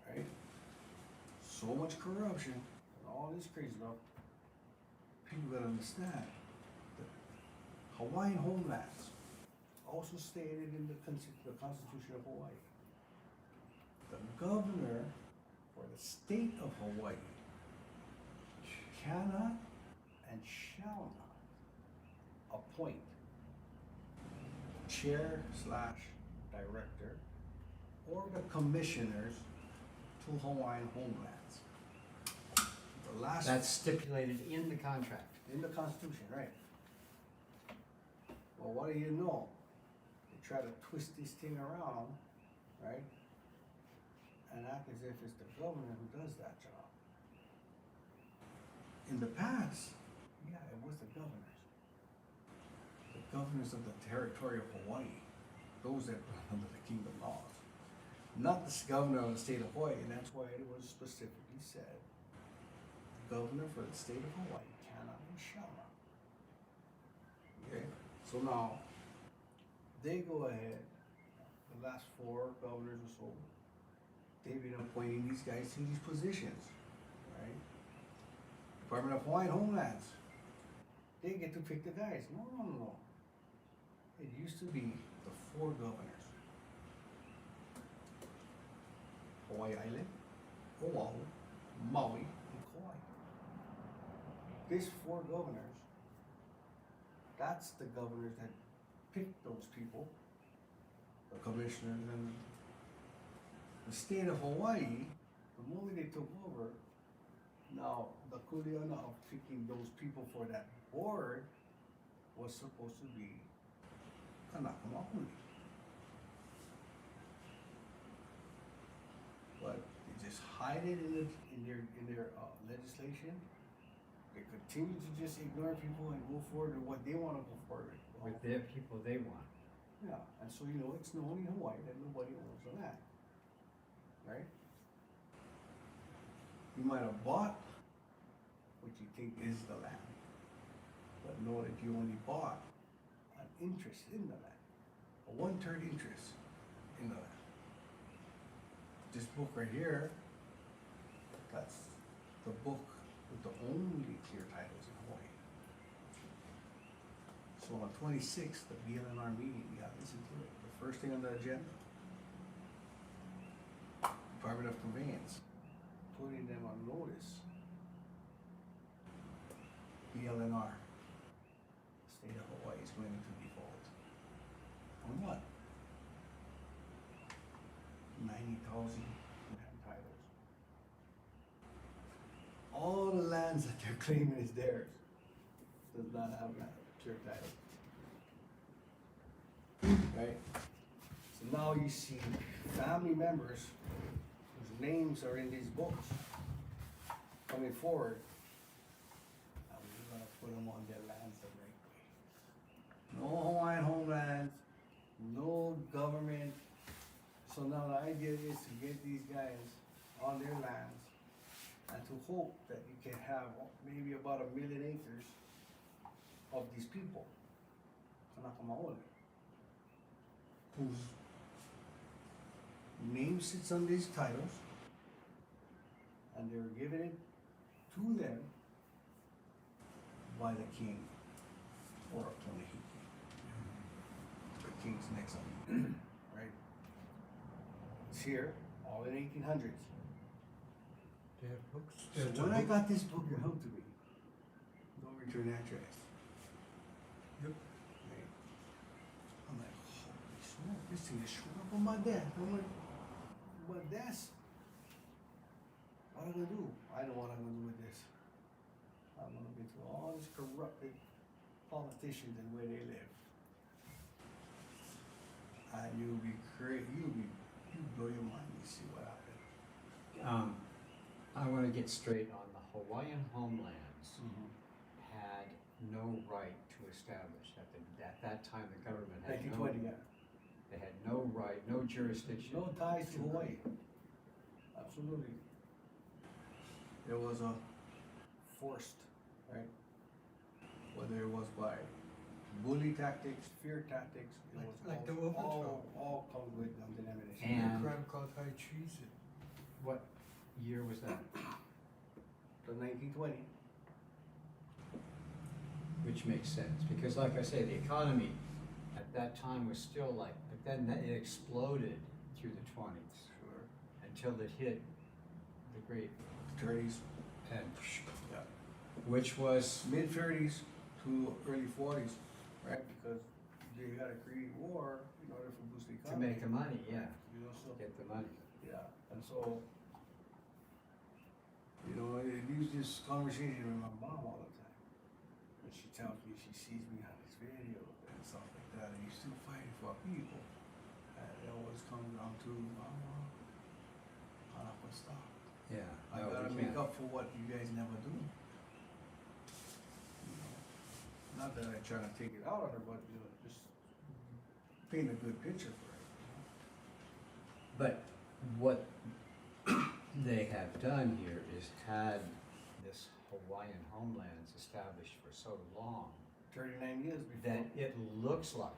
Right? So much corruption and all this crazy stuff. People gotta understand that Hawaiian homelands also stated in the Constitution of Hawaii. The governor for the state of Hawaii cannot and shall not appoint chair/director or the commissioners to Hawaiian homelands. The last That's stipulated in the contract. in the Constitution, right? Well, what do you know? They try to twist this thing around, right? And act as if it's the governor who does that job. In the past, yeah, it was the governors. The governors of the territory of Hawaii, those that were under the kingdom laws. Not the governor of the state of Hawaii, and that's why it was specifically said, the governor for the state of Hawaii cannot and shall not. Okay, so now, they go ahead, the last 4 governors or so, they've been appointing these guys to these positions, right? Department of Hawaiian Homelands, they get to pick the guys. No. It used to be the 4 governors. Hawaii Island, Oahu, Maui, and Kauai. These 4 governors, that's the governors that picked those people, the commissioners, and the state of Hawaii, the moment they took over, now the kuleana of picking those people for that board was supposed to be Kanaka Maoli. But they just hide it in their legislation. They continue to just ignore people and go forward with what they want to go forward with. With their people they want. Yeah, and so it's known in Hawaii that nobody owns the land, right? You might have bought what you think is the land, but know that you only bought an interest in the land, a 1/3 interest in the land. This book right here, that's the book with the only clear titles in Hawaii. So on 26th, the BLNR meeting, we got to listen to it. The first thing on the agenda, Department of Conveyance, putting them on notice. BLNR, state of Hawaii is going to default. On what? 90,000 land titles. All the lands that they're claiming is theirs does not have a clear title. Right? So now you see family members whose names are in these books coming forward. And we're gonna put them on their lands the right way. No Hawaiian homelands, no government. So now the idea is to get these guys on their lands and to hope that you can have maybe about 1,000,000 acres of these people, Kanakamaole, whose name sits on these titles, and they were given it to them by the king or Tonahiki, the king's next son, right? It's here, all in 1800s. They have books. So when I got this book held to me, No Return Address, Yep. right? I'm like, holy smoke, this thing is showing up on my desk. I'm like, but that's, what am I gonna do? I know what I'm gonna do with this. I'm gonna get to all these corrupted politicians and where they live. And you'll be great, you blow your mind, you see what happened. I wanna get straight on the Hawaiian homelands had no right to establish. At that time, the government had no. 1920, yeah. They had no right, no jurisdiction. No ties to Hawaii. Absolutely. There was a forced, right? Whether it was by bully tactics, fear tactics, it was Like the all comes with denomination. And- A crime called high treason. What year was that? The 1920. Which makes sense, because like I say, the economy at that time was still like, but then it exploded through the 20s Sure. until it hit the great, 30s. and, Yeah. which was, Mid-30s to early 40s, right? Because they had to create war in order to boost the to economy. make the money, yeah, You know, so. get the money. Yeah, and so, you know, I use this conversation with my mom all the time. And she tells me she sees me on this video and stuff like that, and you're still fighting for people. And it always comes down to, Mama, how to stop. Yeah. I no, gotta we make can't. up for what you guys never do. You know, not that I try to take it out on her, but, you know, just paint a good picture for her. But what they have done here is had this Hawaiian homelands established for so long 39 years before. that it looks like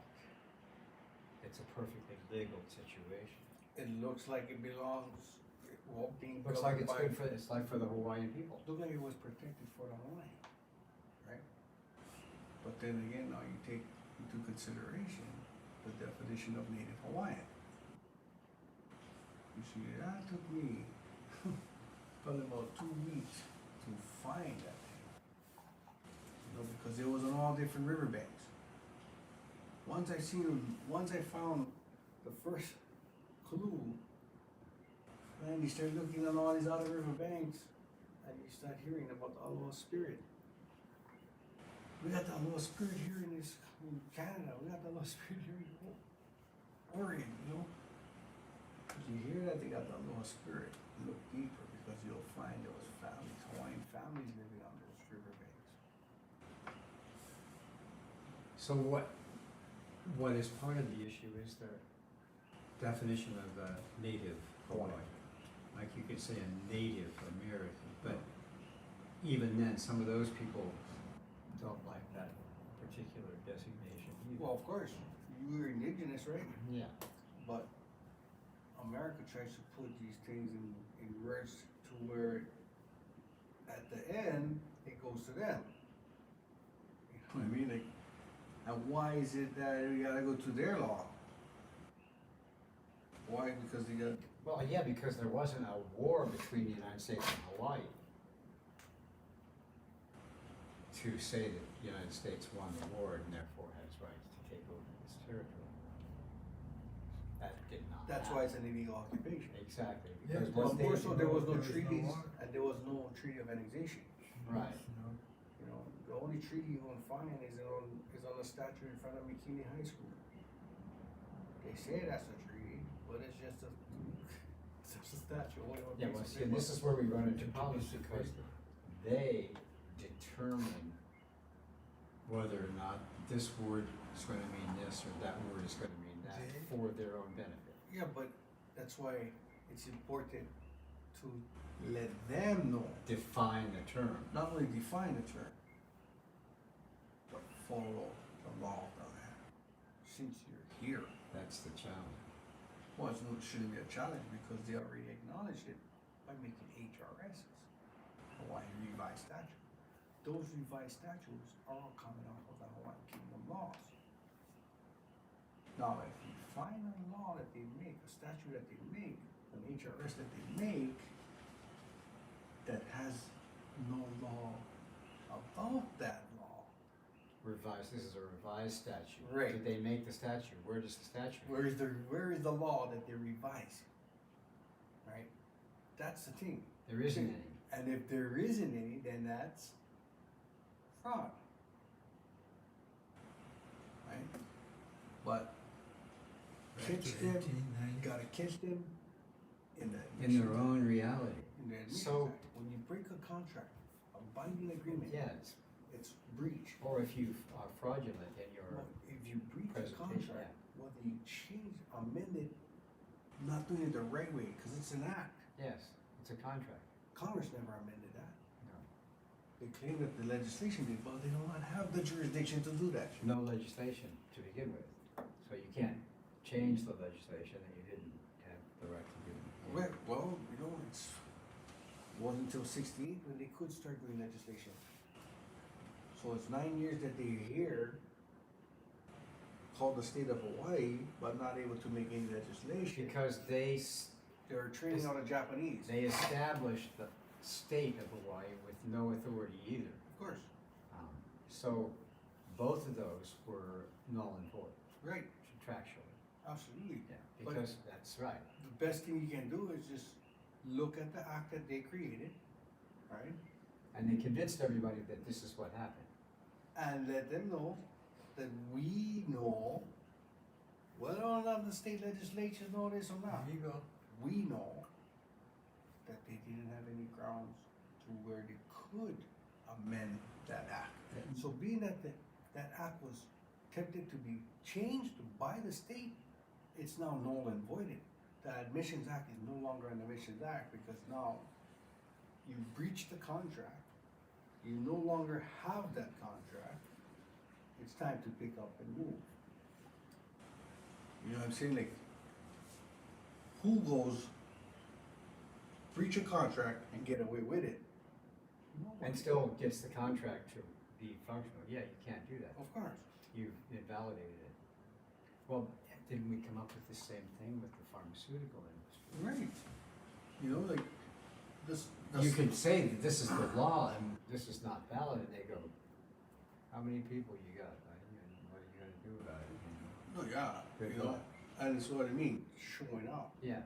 it's a perfectly legal situation. It looks like it belongs, well, being Looks like governed it's by- good for, it's like for the Hawaiian people. Looked like it was protected for the Hawaiian, right? But then again, now you take into consideration the definition of Native Hawaiian. You see, that took me probably about 2 weeks to find that thing. You know, because it was on all different riverbanks. Once I found the first clue, and you start looking on all these other riverbanks, and you start hearing about the Aloha Spirit. We got the Aloha Spirit here in Canada. We got the Aloha Spirit here in Oregon, you know? If you hear that they got the Aloha Spirit, look deeper, because you'll find there was families, Hawaiian families living on those riverbanks. So what is part of the issue is the definition of the native Hawaii. Like you could say a Native American, but even then, some of those people don't like that particular designation either. Well, of course, you were indigenous, right? Yeah. But America tries to put these things in words to where at the end it goes to them. You know what I mean? Like, and why is it that we gotta go to their law? Why? Because they got Well, yeah, because there wasn't a war between the United States and Hawaii to say that the United States won the war and therefore has rights to take over this territory. That did not that's happen. why it's an illegal occupation. Exactly, Yeah, because Well, once more they, so there was no there was no treaties war. and there was no treaty of annexation. right, You know, You know, the only treaty you're gonna find is on the statue in front of McKinney High School. They say that's a treaty, but it's just a statue. Only one yeah, piece well, of see, paper. this is where we run into problems because they determine whether or not this word is gonna mean this or that word is gonna mean that Jay? for their own benefit. Yeah, but that's why it's important to let them know, Define the term. not only define the term, but follow the law of the land. Since you're here, That's the challenge. well, it shouldn't be a challenge because they already acknowledged it by making HRSs, Hawaiian Revised Statute. Those revised statutes are all coming off of the Hawaiian Kingdom laws. Now, if you find a law that they make, a statute that they make, an HRS that they make, that has no law about that law, Revised, this is a revised statute. Right. Did they make the statute? Where does the statute? where is the law that they're revising? Right? That's the thing. There isn't any. And if there isn't any, then that's fraud. Right? But Back catch to them, 1890. you gotta catch them in the In their own reality. in the admissions So- act. When you break a contract, a binding agreement, Yes. it's breach. Or if you are fraudulent in your, Well, if you breach a presentation, contract, whether you change, amend it, not doing it the right way, because it's an act. yes, it's a contract. Congress never amended that. No. They claim that the legislation did, but they do not have the jurisdiction to do that. No legislation to begin with. So you can't change the legislation that you didn't have the right to do. Right, well, wasn't until '68 when they could start doing legislation. So it's 9 years that they're here, called the state of Hawaii, but not able to make any legislation. Because They're training on the Japanese. they established the state of Hawaii with no authority either. Of course, So both of those were null and void right, contractually. absolutely. Yeah, But- because that's right. The best thing you can do is just look at the act that they created, right? And they convinced everybody that this is what happened. And let them know that we know, whether or not the state legislature know this or not, There you go. we know that they didn't have any grounds to where they could amend that act. So being that that act was tempted to be changed by the state, it's now null and voided. The Admissions Act is no longer an Admissions Act because now you breached the contract. You no longer have that contract. It's time to pick up and move. You know what I'm saying? Like, who goes breach a contract and get away with it? Nobody. And still gets the contract to be functional. Yeah, you can't do that. Of course. You've invalidated it. Well, didn't we come up with the same thing with the pharmaceutical industry? Right. You know, like, this. You could say that this is the law and this is not valid, and they go, how many people you got, buddy, and what are you gonna do about it? No, yeah, Good you know, luck. and it's what I mean, showing up, Yeah,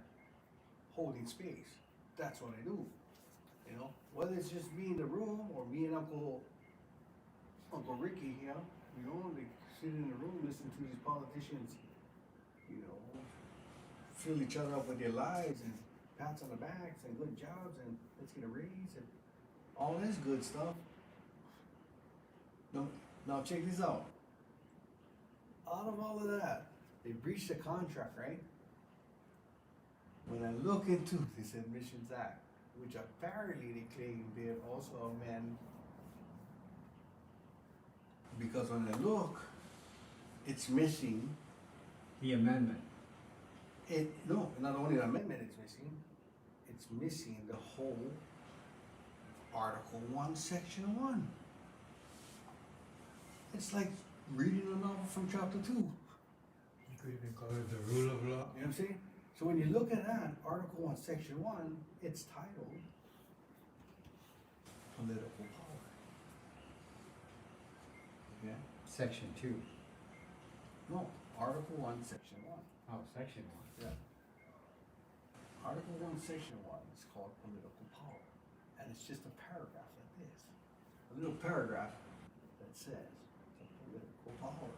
holding space. That's what I do. You know, whether it's just me in the room or me and Uncle Ricky here, you know, they sit in the room, listen to these politicians, you know, fill each other up with their lives and pats on the backs and good jobs and let's get a raise and all this good stuff. No, now check this out. Out of all of that, they breached the contract, right? When I look into this Admissions Act, which apparently they claim they have also amend, because when I look, it's missing. the amendment. No, not only the amendment it's missing, it's missing the whole Article 1, Section 1. It's like reading a novel from chapter 2. You could even call it the rule of law. You know what I'm saying? So when you look at that, Article 1, Section 1, it's titled Political Power. Okay? Section 2. No, Article 1, Section 1. Oh, Section 1. Yeah. Article 1, Section 1 is called Political Power. And it's just a paragraph like this. A little paragraph that says the political power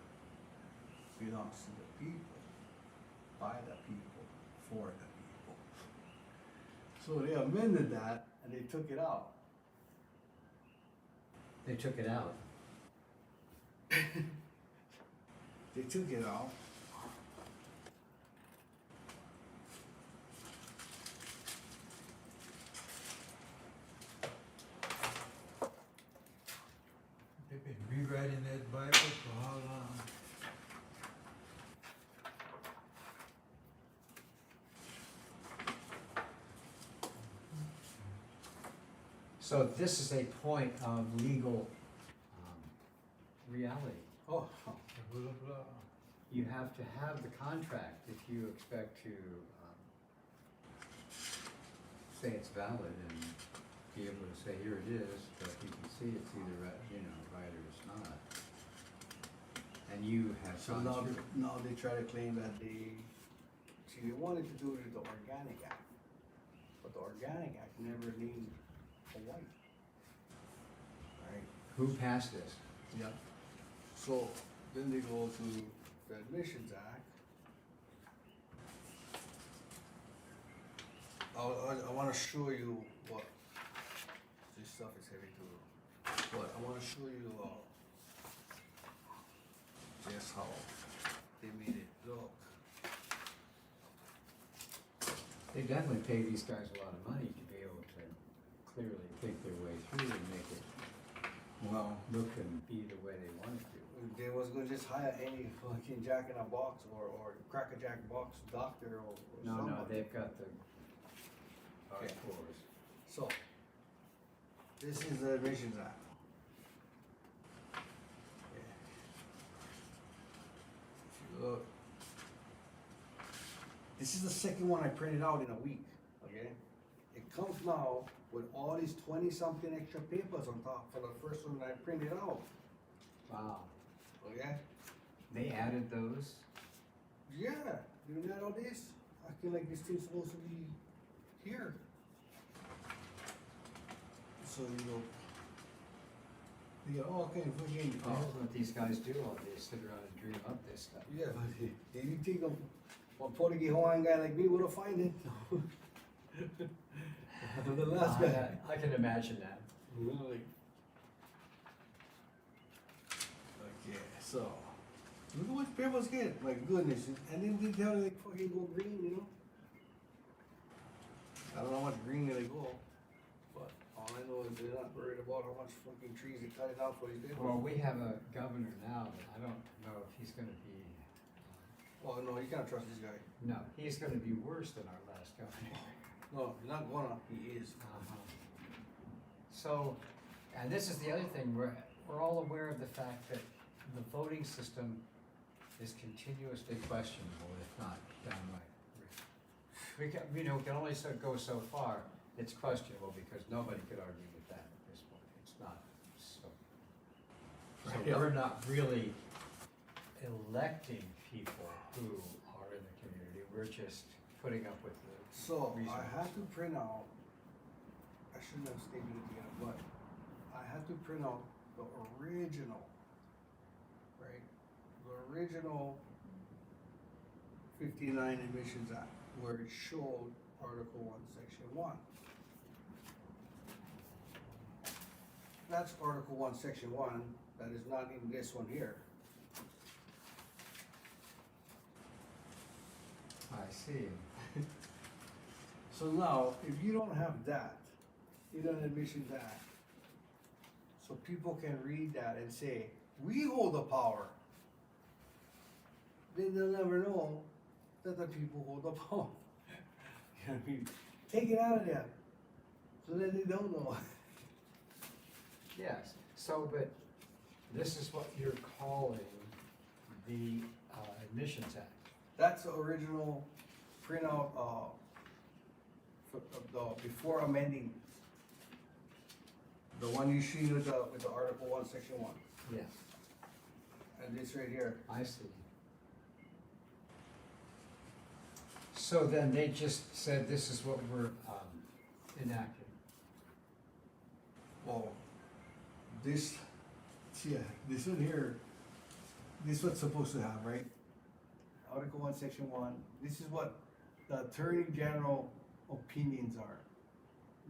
belongs to the people, by the people, for the people. So they amended that and they took it out. They took it out. They took it out writing that Bible for how long? So this is a point of legal reality. Oh, Blah, blah, blah. You have to have the contract if you expect to say it's valid and be able to say, here it is, but you can see it's either, right or it's not. And you have so gone now, through. now they try to claim that they wanted to do it with the Organic Act. But the Organic Act never named Hawaii. Right? Who passed this? Yeah. So then they go to the Admissions Act. I want to show you what this stuff is heavy to. But I want to show you just how they made it look. They definitely pay these guys a lot of money to be able to clearly think their way through and make it Well, look and be the way they want it to. they was gonna just hire any fucking Jack in a Box or Cracker Jack Box doctor or No, somebody. they've got the Okay. hardcores. So, this is the Admissions Act. If you look, this is the second one I printed out in a week, okay? It comes now with all these 20-something extra papers on top for the first one that I printed out, Wow. okay? They added those? Yeah, you got all this? I feel like this thing's supposed to be here. So you go, okay, fucking, That's what these guys do all day, sit around and dream up this stuff. yeah, but did you think a Portuguese Hawaiian guy like me would have find it? The last guy. I can imagine that. Really? Okay, so, look how much papers get, my goodness, and then they tell you they fucking go green, you know? I don't know how much green they go, but all I know is they're not worried about how much fucking trees they cut it out for these papers. Well, we have a governor now, but I don't know if he's gonna be, Oh, no, you can't trust this guy. no, he's gonna be worse than our last governor. No, he's not gonna, he is. So, and this is the other thing, we're all aware of the fact that the voting system is continuously questionable, if not downright. We can, we can only go so far, it's questionable because nobody could argue with that at this point, it's not, so. So Right. we're not really electing people who are in the community, we're just putting up with the. So, I reasons. had to print out, I shouldn't have stated it yet, but I had to print out the original, right? The original 59 Admissions Act, where it showed Article 1, Section 1. That's Article 1, Section 1, that is not in this one here. I see. So now, if you don't have that, in an Admissions Act, so people can read that and say, we hold the power, then they'll never know that the people hold the power. You know what I mean? Take it out of there, so then they don't know. Yes, so, but this is what you're calling the Admissions Act. That's the original printout, before amending. The one you see with the Article 1, Section 1, Yes, and this right here. I see. So then they just said this is what we're enacting. Well, this, yeah, this one here, this is what's supposed to have, right? Article 1, Section 1, this is what the Attorney General opinions are.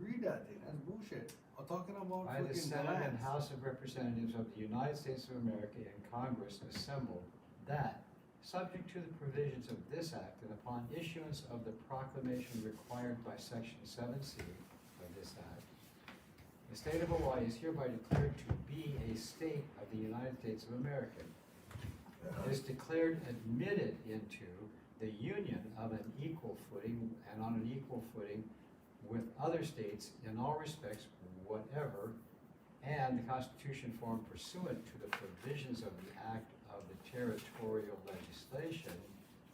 Read that thing, that's bullshit. I'm talking about By the freaking Senate and lands. House of Representatives of the United States of America and Congress assembled that, subject to the provisions of this act and upon issuance of the proclamation required by Section 7C of this act, The state of Hawaii is hereby declared to be a state of the United States of America. It is declared admitted into the union of an equal footing and on an equal footing with other states in all respects whatever, and the Constitution formed pursuant to the provisions of the Act of the Territorial Legislation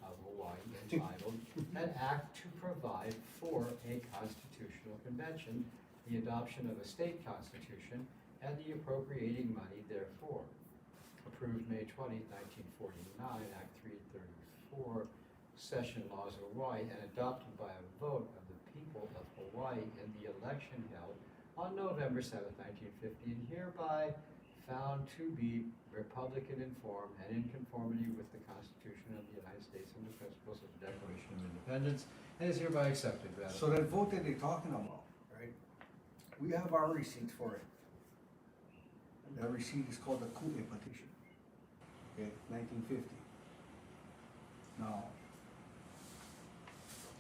of Hawaii entitled, an act to provide for a constitutional convention, the adoption of a state constitution, and the appropriating money therefore. Approved May 20, 1949, Act 334, Session Laws of Hawaii, and adopted by a vote of the people of Hawaii in the election held on November 7, 1950, and hereby found to be Republican in form and in conformity with the Constitution of the United States and the principles of the Declaration of Independence, and is hereby accepted. So that vote that they're talking about, right? We have our receipts for it. And that receipt is called the Ku'e petition. Okay, 1950. Now,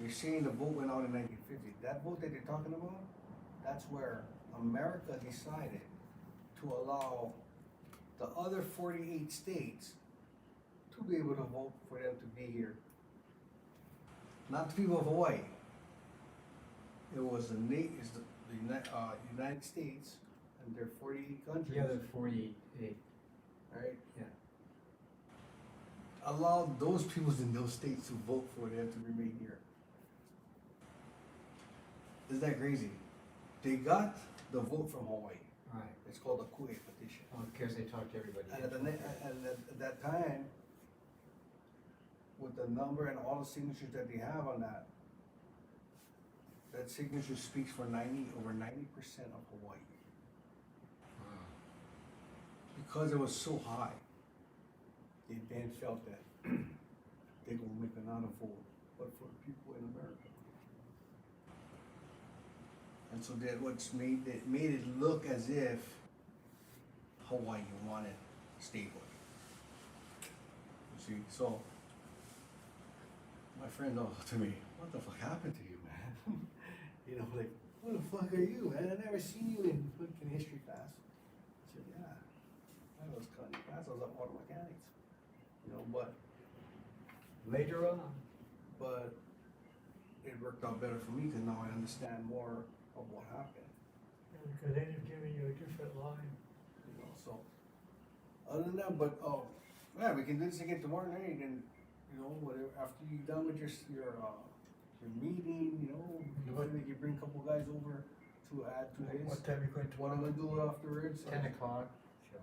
they're saying the vote went out in 1950. That vote that they're talking about, that's where America decided to allow the other 48 states to be able to vote for them to be here. Not the people of Hawaii. It was it's the United States and their 48 countries. The other 48, Right? yeah. Allowed those peoples in those states to vote for them to remain here. Isn't that crazy? They got the vote from Hawaii. Right. It's called the Ku'e petition. Oh, because they talked to everybody. And at that time, with the number and all the signatures that they have on that, that signature speaks for over 90% of Hawaii. Wow. Because it was so high, they then felt that they're gonna make another vote, but for people in America. And so that made it look as if Hawaii wanted statehood. You see, so my friend to me, what the fuck happened to you, man? You know, like, who the fuck are you, man? I never seen you in fucking history class. I said, yeah, I was cutting class. I was at auto mechanics. You know, but Later on, it worked out better for me because now I understand more of what happened. Because they'd have given you a different line. You know, so other than that, but yeah, we can do this again tomorrow night, and you know, whatever after you're done with your meeting, you know, you bring a couple guys over to add to this. What time you going to? What I'm gonna do afterwards? 10 o'clock, till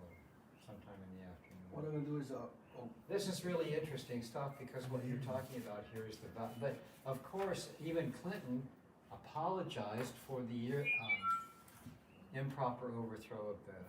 sometime in the afternoon. What I'm gonna do is This is really interesting stuff because what you're talking about here is but of course, even Clinton apologized for the improper overthrow of the